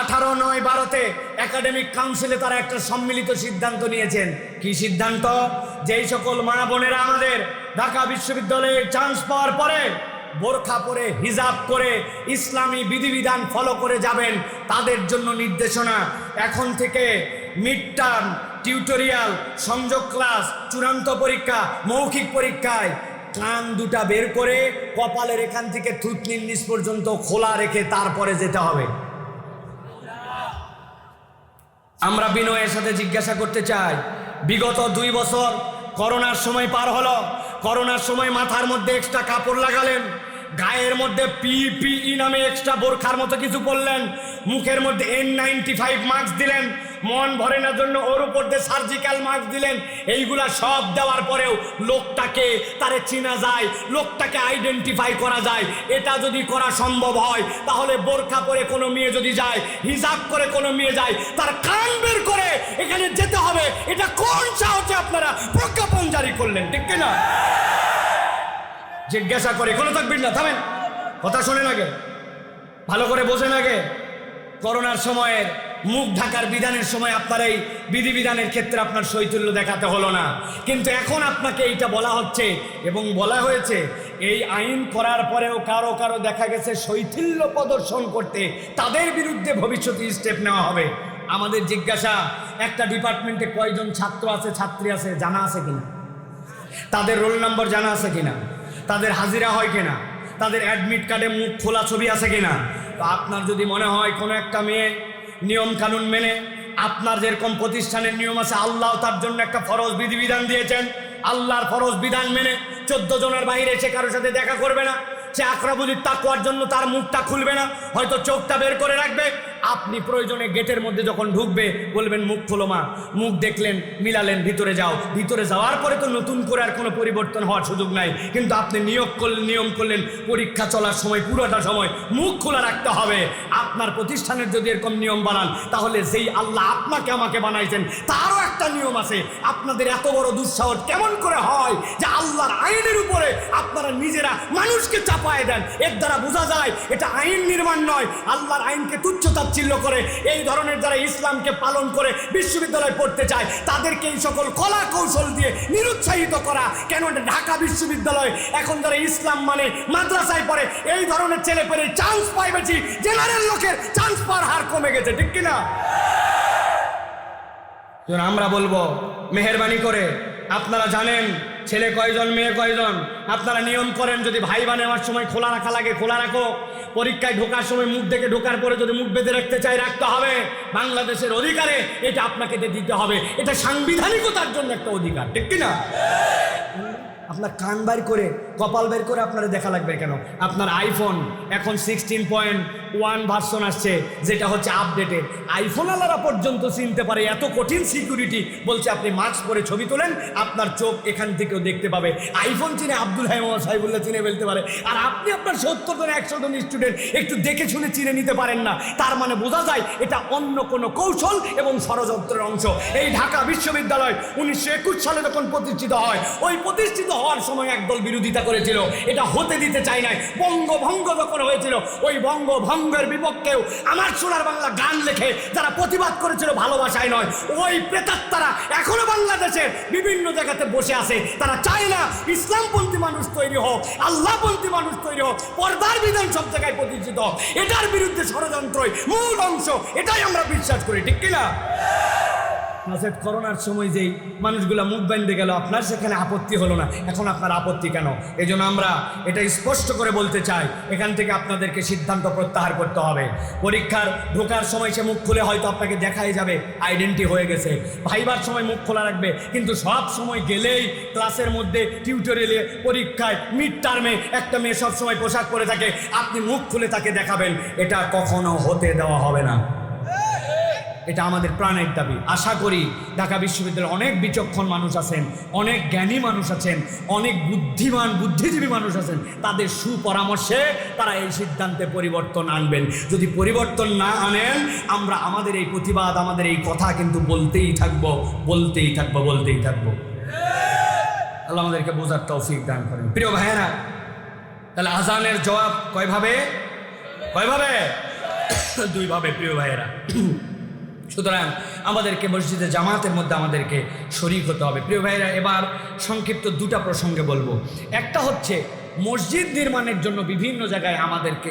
18/9/12-তে একাডেমিক কাউন্সিলে তারা একটা সম্মিলিত সিদ্ধান্ত নিয়েছেন। কি সিদ্ধান্ত? যেই সকল মা বোনেরা আমাদের ঢাকা বিশ্ববিদ্যালয়ে চান্স পাওয়ার পরে বোরখা পরে, হিজাব করে, ইসলামী বিধিবিধান ফলো করে যাবেন, তাদের জন্য নির্দেশনা। এখন থেকে মিড টার্ম, টিউটোরিয়াল, সংযোগ ক্লাস, চূড়ান্ত পরীক্ষা, মৌখিক পরীক্ষায় কান দুটা বের করে কপালের এখান থেকে থুতনির নিচ পর্যন্ত খোলা রেখে তারপরে যেতে হবে। আমরা বিনয়ের সাথে জিজ্ঞাসা করতে চাই, বিগত 2 বছর করোনার সময় পার হলো, করোনার সময় মাথার মধ্যে এক্সট্রা কাপড় লাগালেন, গায়ের মধ্যে পিপিই নামে এক্সট্রা বোরখার মতো কিছু পরলেন, মুখের মধ্যে N95 মাস্ক দিলেন, মন ভরে না জন্য ওর উপর দিয়ে সার্জিক্যাল মাস্ক দিলেন। এইগুলা সব দেওয়ার পরেও লোকটাকে তারে চেনা যায়, লোকটাকে আইডেন্টিফাই করা যায়। এটা যদি করা সম্ভব হয়, তাহলে বোরখা পরে কোনো মেয়ে যদি যায়, হিজাব করে কোনো মেয়ে যায়, তার কান বের করে এখানে যেতে হবে। এটা কোন সাহসে আপনারা প্রজ্ঞাপন জারি করলেন, ঠিক কিনা? জিজ্ঞাসা করে, কোনো থাকবেন না, থামেন, কথা শোনেন আগে, ভালো করে বোঝেন আগে। করোনার সময়ের মুখ ঢাকার বিধানের সময় আপনার এই বিধিবিধানের ক্ষেত্রে আপনার শৈথল্য দেখাতে হলো না, কিন্তু এখন আপনাকে এইটা বলা হচ্ছে এবং বলা হয়েছে, এই আইন করার পরেও কারো কারো দেখা গেছে শৈথিল্য প্রদর্শন করতে, তাদের বিরুদ্ধে ভবিষ্যতে স্টেপ নেওয়া হবে। আমাদের জিজ্ঞাসা, একটা ডিপার্টমেন্টে কয়জন ছাত্র আছে, ছাত্রী আছে, জানা আছে কিনা? তাদের রোল নম্বর জানা আছে কিনা? তাদের হাজিরা হয় কিনা? তাদের অ্যাডমিট কার্ডে মুখ খোলা ছবি আছে কিনা? তো আপনার যদি মনে হয় কোনো একটা মেয়ে নিয়ম কানুন মেনে, আপনার যেরকম প্রতিষ্ঠানের নিয়ম আছে, আল্লাহ তার জন্য একটা ফরজ বিধিবিধান দিয়েছেন, আল্লাহর ফরজ বিধান মেনে 14 জনের বাইরে সে কারোর সাথে দেখা করবে না, সে আকরাবুলির তাকওয়ার জন্য তার মুখটা খুলবে না, হয়তো চোখটা বের করে রাখবে, আপনি প্রয়োজনে গেটের মধ্যে যখন ঢুকবে বলবেন মুখ খোলো মা, মুখ দেখলেন মিলালেন, ভিতরে যাও। ভিতরে যাওয়ার পরে তো নতুন করে আর কোনো পরিবর্তন হওয়ার সুযোগ নাই, কিন্তু আপনি নিয়ম করলেন পরীক্ষা চলার সময় পুরোটা সময় মুখ খোলা রাখতে হবে। আপনার প্রতিষ্ঠানের যদি এরকম নিয়ম বানান, তাহলে যেই আল্লাহ আপনাকে আমাকে বানাইছেন তারও একটা নিয়ম আছে। আপনাদের এত বড় দুঃসাহস কেমন করে হয় যে আল্লাহর আইনের উপরে আপনারা নিজেরা মানুষকে চাপায় দেন? এর দ্বারা বোঝা যায় এটা আইন নির্মাণ নয়, আল্লাহর আইনকে তুচ্ছ তাচ্ছিল্য করে এই ধরনের যারা ইসলামকে পালন করে বিশ্ববিদ্যালয়ে পড়তে চায় তাদেরকে এই সকল কলা কৌশল দিয়ে নিরুৎসাহিত করা। কেন ঢাকা বিশ্ববিদ্যালয় এখন যারা ইসলাম মানে মাদ্রাসায় পড়ে এই ধরনের ছেলে পেলে চান্স পায় বেশি, জেনারেল লোকের চান্স পাওয়ার হার কমে গেছে, ঠিক কিনা? আমরা বলবো মেহেরবানি করে, আপনারা জানেন ছেলে কয়জন মেয়ে কয়জন, আপনারা নিয়ম করেন যদি ভাইবা নেওয়ার সময় খোলা রাখা লাগে খোলা রাখো, পরীক্ষায় ঢোকার সময় মুখ দেখে ঢোকার পরে যদি মুখ বেঁধে রাখতে চাই রাখতে হবে। বাংলাদেশের অধিকারে এটা আপনাকে দিতে হবে, এটা সাংবিধানিকতার জন্য একটা অধিকার, ঠিক কিনা? আপনার কান বাইর করে কপাল বের করে আপনারা দেখা লাগবে কেন? আপনার আইফোন এখন 16.1 ভার্সন আসছে, যেটা হচ্ছে আপডেটেড। আইফোন আলারা পর্যন্ত চিনতে পারে, এত কঠিন সিকিউরিটি। বলছে আপনি মাস্ক পরে ছবি তোলেন, আপনার চোখ এখান থেকেও দেখতে পাবে। আইফোন চিনে আব্দুল হাই মোহাম্মদ সাহিবুল্লাহ চিনে ফেলতে পারে, আর আপনি আপনার 70 জন 100 জন স্টুডেন্ট একটু দেখে শুনে চিনে নিতে পারেন না। তার মানে বোঝা যায় এটা অন্য কোনো কৌশল এবং ষড়যন্ত্রের অংশ। এই ঢাকা বিশ্ববিদ্যালয় 1921 সালে যখন প্রতিষ্ঠিত হয়, ওই প্রতিষ্ঠিত হওয়ার সময় একদল বিরোধিতা করেছিল, এটা হতে দিতে চাই নাই। বঙ্গভঙ্গ যখন হয়েছিল, ওই বঙ্গভঙ্গের বিপক্ষেও আমার সোনার বাংলা গান লেখে যারা প্রতিবাদ করেছিল ভালোবাসায় নয়, ওই প্রেতাত্মারা এখনো বাংলাদেশের বিভিন্ন জায়গাতে বসে আছে। তারা চায় না ইসলামপন্থী মানুষ তৈরি হোক, আল্লাহপন্থী মানুষ তৈরি হোক, পর্দার বিধান সব জায়গায় প্রতিষ্ঠিত হোক। এটার বিরুদ্ধে ষড়যন্ত্রই মূল অংশ, এটাই আমরা বিশ্বাস করি, ঠিক কিনা? করোনার সময় যেই মানুষগুলা মুখ বেঁধে গেল, আপনার সেখানে আপত্তি হলো না, এখন আপনার আপত্তি কেন? এই জন্য আমরা এটা স্পষ্ট করে বলতে চাই, এখান থেকে আপনাদেরকে সিদ্ধান্ত প্রত্যাহার করতে হবে। পরীক্ষার ঢোকার সময় সে মুখ খুলে হয়তো আপনাকে দেখাই যাবে আইডেন্টি হয়ে গেছে, ভাইবার সময় মুখ খোলা রাখবে, কিন্তু সব সময় গেলেই ক্লাসের মধ্যে টিউটোরিয়ালে পরীক্ষায় মিড টার্মে একটা মেয়ে সব সময় পোশাক পরে থাকে, আপনি মুখ খুলে তাকে দেখাবেন, এটা কখনো হতে দেওয়া হবে না। এটা আমাদের প্রাণের দাবি। আশা করি ঢাকা বিশ্ববিদ্যালয়ে অনেক বিচক্ষণ মানুষ আছেন, অনেক জ্ঞানী মানুষ আছেন, অনেক বুদ্ধিমান বুদ্ধিজীবী মানুষ আছেন, তাদের সুপরামর্শে তারা এই সিদ্ধান্তে পরিবর্তন আনবেন। যদি পরিবর্তন না আনেন, আমরা আমাদের এই প্রতিবাদ, আমাদের এই কথা কিন্তু বলতেই থাকবো। আল্লাহ আমাদেরকে বোঝার তৌফিক দান করেন। প্রিয় ভাইয়েরা, তাহলে আজানের জবাব কয়ভাবে? দুইভাবে প্রিয় ভাইয়েরা। সুতরাং আমাদেরকে মসজিদে জামাতের মধ্যে আমাদেরকে শরীক হতে হবে। প্রিয় ভাইরা, এবার সংক্ষিপ্ত দুটা প্রসঙ্গে বলবো। একটা হচ্ছে মসজিদ নির্মাণের জন্য বিভিন্ন জায়গায় আমাদেরকে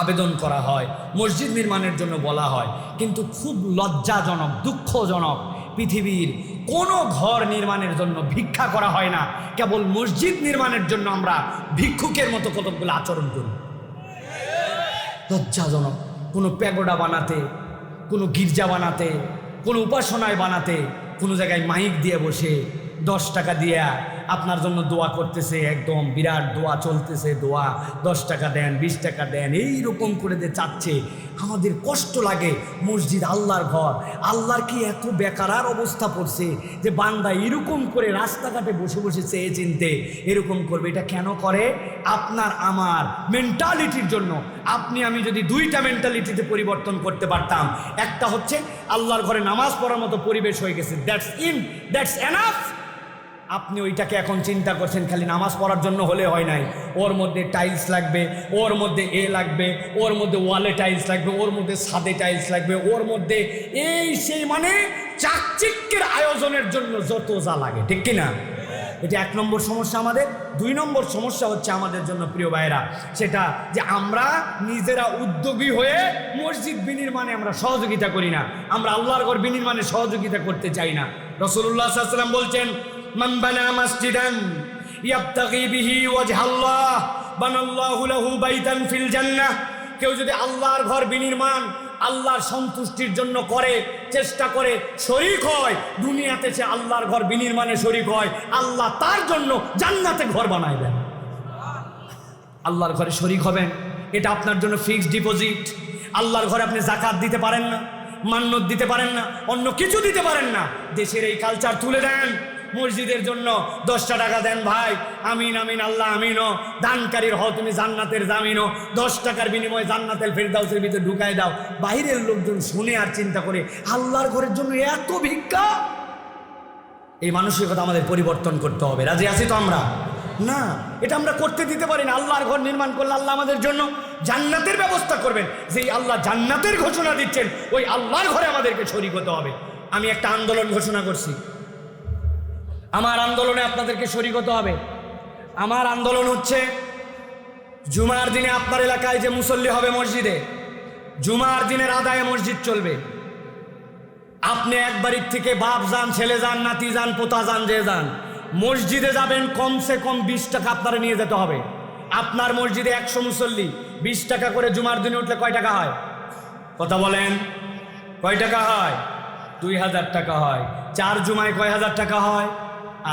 আবেদন করা হয়, মসজিদ নির্মাণের জন্য বলা হয়, কিন্তু খুব লজ্জাজনক, দুঃখজনক, পৃথিবীর কোনো ঘর নির্মাণের জন্য ভিক্ষা করা হয় না, কেবল মসজিদ নির্মাণের জন্য আমরা ভিক্ষুকের মতো কতগুলো আচরণ করি। লজ্জাজনক। কোনো প্যাগোডা বানাতে, কোনো গির্জা বানাতে, কোনো উপাসনায় বানাতে, কোনো জায়গায় মাইক দিয়ে বসে 10 টাকা দিয়ে আপনার জন্য দোয়া করতেছে, একদম বিরাট দোয়া চলতেছে, দোয়া 10 টাকা দেন, 20 টাকা দেন, এইরকম করে দিয়ে চাচ্ছে। আমাদের কষ্ট লাগে। মসজিদ আল্লাহর ঘর, আল্লাহর কি এত বেকারার অবস্থা পড়ছে যে বান্দা এরকম করে রাস্তাঘাটে বসে বসে চেয়ে চিনতে এরকম করবে? এটা কেন করে? আপনার আমার মেন্টালিটির জন্য। আপনি আমি যদি দুইটা মেন্টালিটিতে পরিবর্তন করতে পারতাম, একটা হচ্ছে আল্লাহর ঘরে নামাজ পড়ার মতো পরিবেশ হয়ে গেছে, দ্যাটস এনাফ। আপনি ওইটাকে এখন চিন্তা করছেন খালি নামাজ পড়ার জন্য হলে হয় নাই, ওর মধ্যে টাইলস লাগবে, ওর মধ্যে লাগবে, ওর মধ্যে ওয়ালে টাইলস লাগবে, ওর মধ্যে ছাদে টাইলস লাগবে, ওর মধ্যে এই সেই, মানে চাকচিক্যের আয়োজনের জন্য যত যা লাগে, ঠিক কিনা? এটা 1 নম্বর সমস্যা আমাদের। 2 নম্বর সমস্যা হচ্ছে আমাদের জন্য প্রিয় ভাইরা, সেটা যে আমরা নিজেরা উদ্যোগী হয়ে মসজিদ বিনির্মাণে আমরা সহযোগিতা করি না, আমরা আল্লাহর ঘর বিনির্মাণে সহযোগিতা করতে চাই না। রাসূলুল্লাহ সাল্লাল্লাহু আলাইহি ওয়াসাল্লাম বলছেন, মান বানা মাসজিদান ইয়াবতাগি বিহি ওয়াজহাল্লাহ বানাল্লাহু লাহু বাইতান ফিল জান্নাহ। কেউ যদি আল্লাহর ঘর বিনির্মাণ আল্লাহর সন্তুষ্টির জন্য করে, চেষ্টা করে, শরীক হয়, দুনিয়াতে সে আল্লাহর ঘর বিনির্মাণে শরীক হয়, আল্লাহ তার জন্য জান্নাতে ঘর বানায় দেন। আল্লাহর ঘরে শরীক হবেন, এটা আপনার জন্য ফিক্সড ডিপোজিট। আল্লাহর ঘরে আপনি যাকাত দিতে পারেন না, মান্নত দিতে পারেন না, অন্য কিছু দিতে পারেন না, দেশের এই কালচার তুলে দেন। মসজিদের জন্য 10টা টাকা দেন ভাই, আমিন আমিন আল্লাহ আমিনও, দানকারীর হও তুমি জান্নাতের জামিনও, 10 টাকার বিনিময়ে জান্নাতের ফেরদাউসের ভিতরে ঢুকাই দাও। বাইরের লোকজন শুনে আর চিন্তা করে আল্লাহর ঘরের জন্য এত ভিক্ষা। এই মানসিকতা আমাদের পরিবর্তন করতে হবে। রাজি আছি তো আমরা? না, এটা আমরা করতে দিতে পারি না। আল্লাহর ঘর নির্মাণ করলে আল্লাহ আমাদের জন্য জান্নাতের ব্যবস্থা করবেন। যেই আল্লাহ জান্নাতের ঘোষণা দিচ্ছেন, ওই আল্লাহর ঘরে আমাদেরকে শরীক হতে হবে। আমি একটা আন্দোলন ঘোষণা করছি, আমার আন্দোলনে আপনাদেরকে শরীক হতে হবে। আমার আন্দোলন হচ্ছে, জুমার দিনে আপনার এলাকায় যে মুসল্লি হবে মসজিদে, জুমার দিনের আদায়ে মসজিদ চলবে। আপনি এক বাড়ির থেকে বাপ যান, ছেলে যান, নাতি যান, পোতা যান, যে যান, মসজিদে যাবেন কমসে কম 20 টাকা আপনারা নিয়ে যেতে হবে। আপনার মসজিদে 100 মুসল্লি, 20 টাকা করে জুমার দিনে উঠলে কয় টাকা হয়? কথা বলেন, কয় টাকা হয়? 2000 টাকা হয়। 4 জুমায় কয় হাজার টাকা হয়?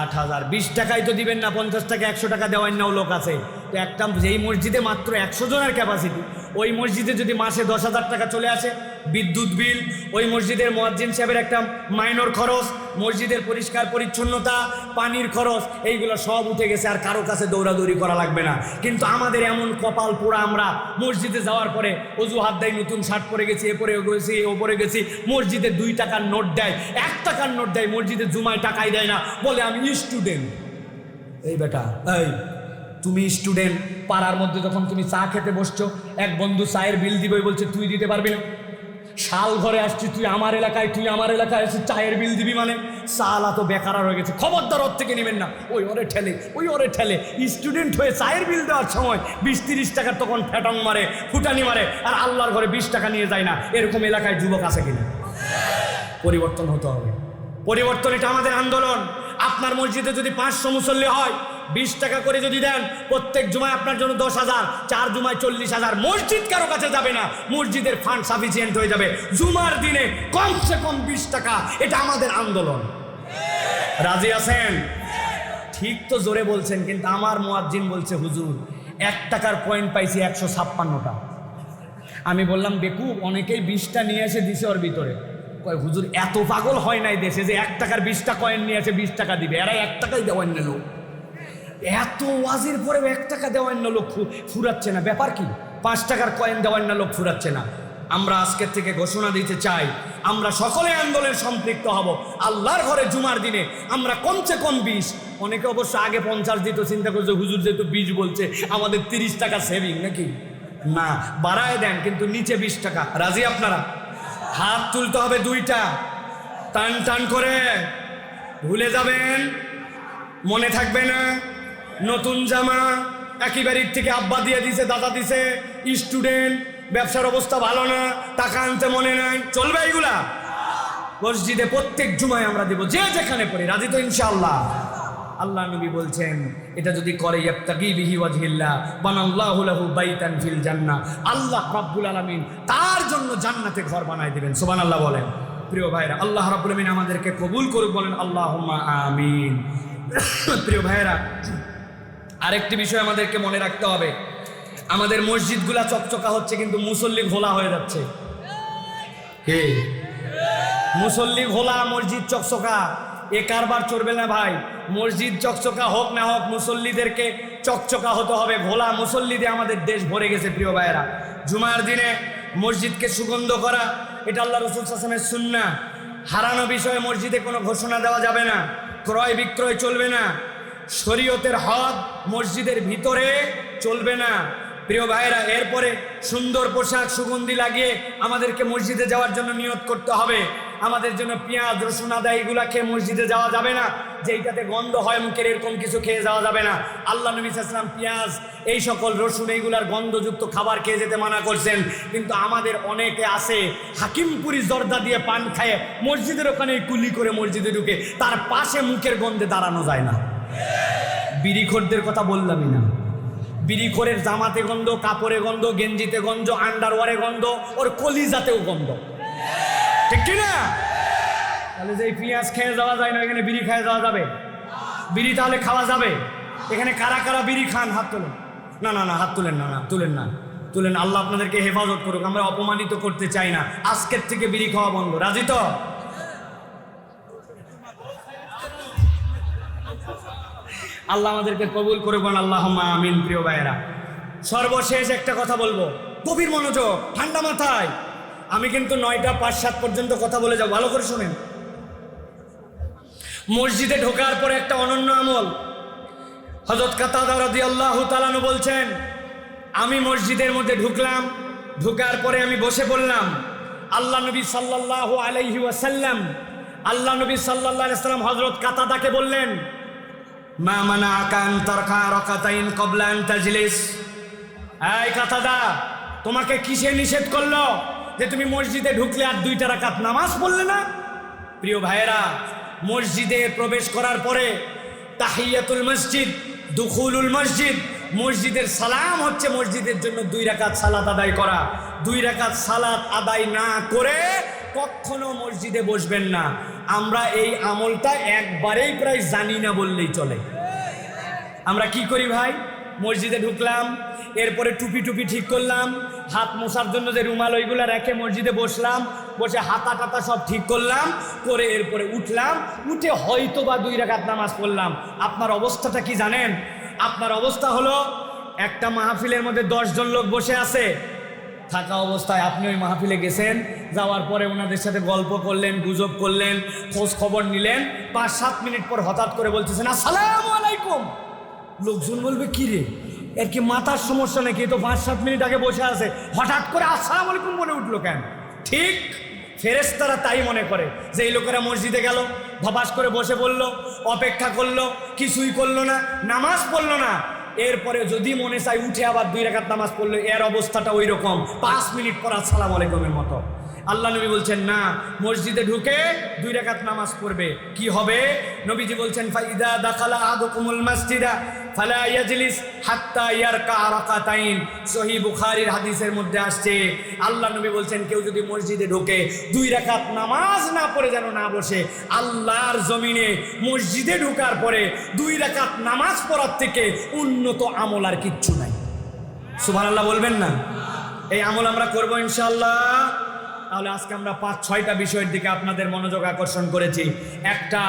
8000। 20 টাকাই তো দিবেন না, 50 টাকা 100 টাকা দেওয়ার নাও লোক আছে। তো একটা যেই মসজিদে মাত্র 100 জনের ক্যাপাসিটি, ওই মসজিদে যদি মাসে 10,000 টাকা চলে আসে, বিদ্যুৎ বিল, ওই মসজিদের মুয়াজ্জিন সাহেবের একটা মাইনর খরচ, মসজিদের পরিষ্কার পরিচ্ছন্নতা, পানির খরচ, এইগুলো সব উঠে গেছে, আর কারো কাছে দৌড়াদৌড়ি করা লাগবে না। কিন্তু আমাদের এমন কপাল পোড়া, আমরা মসজিদে যাওয়ার পরে অজুহাত দেয়, নতুন শার্ট পরে গেছি, এ পরে গেছি, ও পরে গেছি, মসজিদে 2 টাকার নোট দেয়, 1 টাকার নোট দেয়, মসজিদে জুমায় টাকাই দেয় না, বলে আমি স্টুডেন্ট। এই বেটা, এই তুমি স্টুডেন্ট, পাড়ার মধ্যে যখন তুমি চা খেতে বসছো, এক বন্ধু চায়ের বিল দিবে, বলছে তুই দিতে পারবি না। শাল ঘরে আসছি, তুই আমার এলাকায় এসে চায়ের বিল দিবি মানে? সালা তো বেকার হয়ে গেছে। খবরদার ওর থেকে নেবেন না, ওই ওরে ঠেলে। স্টুডেন্ট হয়ে চায়ের বিল দেওয়ার সময় 20-30 টাকার তখন ফ্যাটং মারে, ফুটানি মারে, আর আল্লাহর ঘরে 20 টাকা নিয়ে যায় না। এরকম এলাকায় যুবক আছে কিনা? পরিবর্তন হতে হবে। পরিবর্তন, এটা আমাদের আন্দোলন। আপনার মসজিদে যদি 500 মুসল্লি হয়, 20 টাকা করে যদি দেন, প্রত্যেক জুমায় আপনার জন্য 10,000, 4 জুমায় 40,000। মসজিদ কারো কাছে যাবে না, মসজিদের ফান্ড সাফিসিয়েন্ট হয়ে যাবে। জুমার দিনে কমসে কম 20 টাকা, এটা আমাদের আন্দোলন। রাজি আছেন? ঠিক তো জোরে বলছেন, কিন্তু আমার মুয়াজ্জিন বলছে হুজুর 1 টাকার কয়েন পাইছি 156টা। আমি বললাম বেকুব, অনেকেই 20টা নিয়ে এসে দিছে ওর ভিতরে। কয় হুজুর এত পাগল হয় নাই দেশে যে 1 টাকার 20টা কয়েন নিয়ে এসে 20 টাকা দিবে। এরা 1 টাকাই দেওয়ার নিল, এত ওয়াজের পরে 1 টাকা দেওয়ার না লোক ফুরাচ্ছে না। ব্যাপার কি? 5 টাকার কয়েন দেওয়ার না লোক ফুরাচ্ছে না। আমরা আজকের থেকে ঘোষণা দিতে চাই, আমরা সকলে আন্দোলনে সম্পৃক্ত হব। আল্লাহর ঘরে জুমার দিনে আমরা কমসে কম 20, অনেকে অবশ্য আগে 50 দিত, চিন্তা করছে হুজুর যেহেতু 20 বলছে আমাদের 30 টাকা সেভিং নাকি, না বাড়ায় দেন, কিন্তু নিচে 20 টাকা। রাজি আপনারা? হাত তুলতে হবে 2টা, টান টান করে। ভুলে যাবেন, মনে থাকবে না। নতুন জামা একই বাড়ির থেকে আব্বা দিয়ে দিছে, দাদা দিছে, স্টুডেন্ট, ব্যবসার অবস্থা ভালো না, টাকা আনতে মনে নাই, চলবে এইগুলা? মসজিদে প্রত্যেক জুমায় আমরা দেব, যে যেখানে পড়ি। রাজি তো ইনশাআল্লাহ? আল্লাহ নবী বলছেন, এটা যদি করে ইয়াবতাগি বিহি ওয়াজহিল্লাহ বানাল্লাহু লাহু বাইতান ফিল জান্নাহ, আল্লাহ রাব্বুল আলামিন তার জন্য জান্নাতে ঘর বানায় দিবেন। সুবহানাল্লাহ বলেন। প্রিয় ভাইরা, আল্লাহ রাব্বুল আলামিন আমাদেরকে কবুল করুক, বলেন আল্লাহুম্মা আমিন। প্রিয় ভাইরা, আরেকটি বিষয় আমাদেরকে মনে রাখতে হবে, আমাদের মসজিদগুলা চকচকা হচ্ছে, কিন্তু মুসল্লি ঘোলা হয়ে যাচ্ছে। কে? মুসল্লি ঘোলা, মসজিদ চকচকা, এ কারবার চলবে না ভাই। মসজিদ চকচকা হোক না হোক, মুসল্লিদেরকে চকচকা হতে হবে। ঘোলা মুসল্লি দিয়ে আমাদের দেশ ভরে গেছে। প্রিয় ভাইয়েরা, জুমার দিনে মসজিদকে সুগন্ধ করা, এটা আল্লাহ রাসূল সাল্লাল্লাহু আলাইহি ওয়াসাল্লামের সুন্নাহ। হারানো বিষয়ে মসজিদে কোনো ঘোষণা দেওয়া যাবে না, ক্রয় বিক্রয় চলবে না, শরীয়তের হদ মসজিদের ভিতরে চলবে না। প্রিয় ভাইরা, এরপরে সুন্দর পোশাক সুগন্ধি লাগিয়ে আমাদেরকে মসজিদে যাওয়ার জন্য নিয়ত করতে হবে। আমাদের জন্য পেঁয়াজ রসুন আদা এইগুলা খেয়ে মসজিদে যাওয়া যাবে না, যেইটাতে গন্ধ হয় মুখের, এরকম কিছু খেয়ে যাওয়া যাবে না। আল্লাহ নবী সাল্লাল্লাহু আলাইহি ওয়াসাল্লাম পেঁয়াজ, এই সকল রসুন, এইগুলার গন্ধযুক্ত খাবার খেয়ে যেতে মানা করছেন। কিন্তু আমাদের অনেকে আছে হাকিমপুরি জর্দা দিয়ে পান খায় মসজিদের ওখানে কুলি করে মসজিদে ঢুকে, তার পাশে মুখের গন্ধে দাঁড়ানো যায় না। বিড়িখোরদের কথা বললামই না, বিড়িখোরের জামাতে গন্ধ, কাপড়ে গন্ধ, গেঞ্জিতে গন্ধ, আন্ডারওয়ারে গন্ধ, ওর কলিজাতেও গন্ধ, ঠিক কিনা? তাহলে যে পেঁয়াজ খেয়ে যাওয়া যায় না, এখানে বিড়ি খেয়ে যাওয়া যাবে? বিড়ি তাহলে খাওয়া যাবে? এখানে কারা কারা বিড়ি খান? হাত তোলেন। না না না, হাত তুলেন না, না তুলেন না, তুলেন। আল্লাহ আপনাদেরকে হেফাজত করুক, আমরা অপমানিত করতে চাই না। আজকের থেকে বিড়ি খাওয়া বন্ধ, রাজি তো? আল্লাহ আমাদেরকে কবুল করবেন, আল্লাহুম্মা আমিন। প্রিয় ভাইয়েরা, সর্বশেষ একটা কথা বলবো, গভীর মনোযোগ, ঠান্ডা মাথায়। আমি কিন্তু 9টা 5-7 পর্যন্ত কথা বলে যাব, ভালো করে শোনেন। মসজিদে ঢোকার পরে একটা অনন্য আমল, হযরত কাতাদা রাদিয়াল্লাহু তাআলা আনহু বলছেন, আমি মসজিদের মধ্যে ঢুকলাম, ঢোকার পরে আমি বসে পড়লাম। আল্লাহ নবী সাল্লাল্লাহু আলাইহি ওয়াসাল্লাম হযরত কাতাদাকে বললেন, মা মানাআকা আন তারকা রাকাতাইন ক্বাবলা আন তাজলিস। এই কাতাদা, তোমাকে কিসে নিষেধ করলো যে তুমি মসজিদে ঢুকলে আর 2টা রাকাত নামাজ পড়লে না? প্রিয় ভাইয়েরা, মসজিদে প্রবেশ করার পরে তাহিয়াতুল মসজিদ, দুখুলুল মসজিদ, মসজিদের সালাম হচ্ছে মসজিদের জন্য 2 রাকাত সালাত আদায় করা। 2 রাকাত সালাত আদায় না করে কখনো মসজিদে বসবেন না। আমরা এই আমলটা একবারেই প্রায় জানি না বললেই চলে। আমরা কি করি ভাই, মসজিদে ঢুকলাম, এরপরে টুপি ঠিক করলাম, হাত মোছার জন্য যে রুমাল ওইগুলো রেখে মসজিদে বসলাম, বসে হাতা টাতা সব ঠিক করলাম, করে এরপরে উঠলাম, উঠে হয়তো বা 2 রাকাত নামাজ পড়লাম। আপনার অবস্থাটা কি জানেন? আপনার অবস্থা হলো, একটা মাহফিলের মধ্যে 10 জন লোক বসে আছে, থাকা অবস্থায় আপনি ওই মাহফিলে গেছেন, যাওয়ার পরে ওনাদের সাথে গল্প করলেন, গুজব করলেন, খোঁজ খবর নিলেন, 5-7 মিনিট পর হঠাৎ করে বলতেছেন আসসালামু আলাইকুম। লোকজন বলবে কি রে, এর কি মাথার সমস্যা নাকি? তো 5-7 মিনিট আগে বসে আছে, হঠাৎ করে আসসালামু আলাইকুম বলে উঠলো কেন? ঠিক ফেরেশতারা তাই মনে করে যে এই লোকেরা মসজিদে গেল, ধপাস করে বসে পড়লো, অপেক্ষা করলো, কিছুই করলো না, নামাজ পড়লো না, এরপরে যদি মনে চাই উঠে আবার 2 রাকাত নামাজ পড়লো, এর অবস্থাটা ওই রকম 5 মিনিট পর আসসালামু আলাইকুমের মতো। আল্লাহ নবী বলছেন না, মসজিদে ঢুকে 2 রাকাত নামাজ পড়বে। কি হবে? নবীজি বলছেন ফাইদা দাখালা আহাদুকুমুল মাসজিদা ফালা ইয়াজলিস হাত্তা ইয়ারকা রাকাতাইন। সহিহ বুখারীর হাদিসের মধ্যে আসছে, আল্লাহ নবী বলছেন কেউ যদি মসজিদে ঢোকে 2 রাকাত নামাজ না পড়ে যেন না বসে। আল্লাহর জমিনে মসজিদে ঢোকার পরে 2 রাকাত নামাজ পড়ার থেকে উন্নত আমল আর কিচ্ছু নাই। সুবহানাল্লাহ বলবেন না? এই আমল আমরা করবো ইনশাআল্লাহ। তাহলে আজকে আমরা 5-6টা বিষয়ের দিকে আপনাদের মনোযোগ আকর্ষণ করেছি। একটা,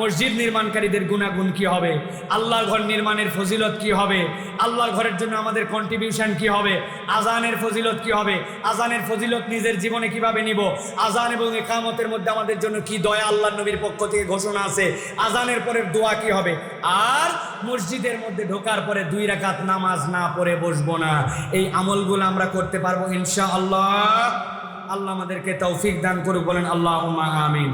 মসজিদ নির্মাণকারীদের গুণাগুণ কি হবে, আল্লাহর ঘর নির্মাণের ফজিলত কি হবে, আল্লাহর ঘরের জন্য আমাদের কন্ট্রিবিউশন কি হবে, আজানের ফজিলত কি হবে, আজানের ফজিলত নিজের জীবনে কিভাবে নিব, আজান এবং ইকামতের মধ্যে আমাদের জন্য কি দয়া আল্লাহর নবীর পক্ষ থেকে ঘোষণা আছে, আজানের পরে দোয়া কি হবে, আর মসজিদের মধ্যে ঢোকার পরে 2 রাকাত নামাজ না পড়ে বসবো না। এই আমলগুলো আমরা করতে পারবো ইনশাআল্লাহ। আল্লাহ আমাদেরকে তৌফিক দান করুক, বলেন আল্লাহুম্মা আমিন।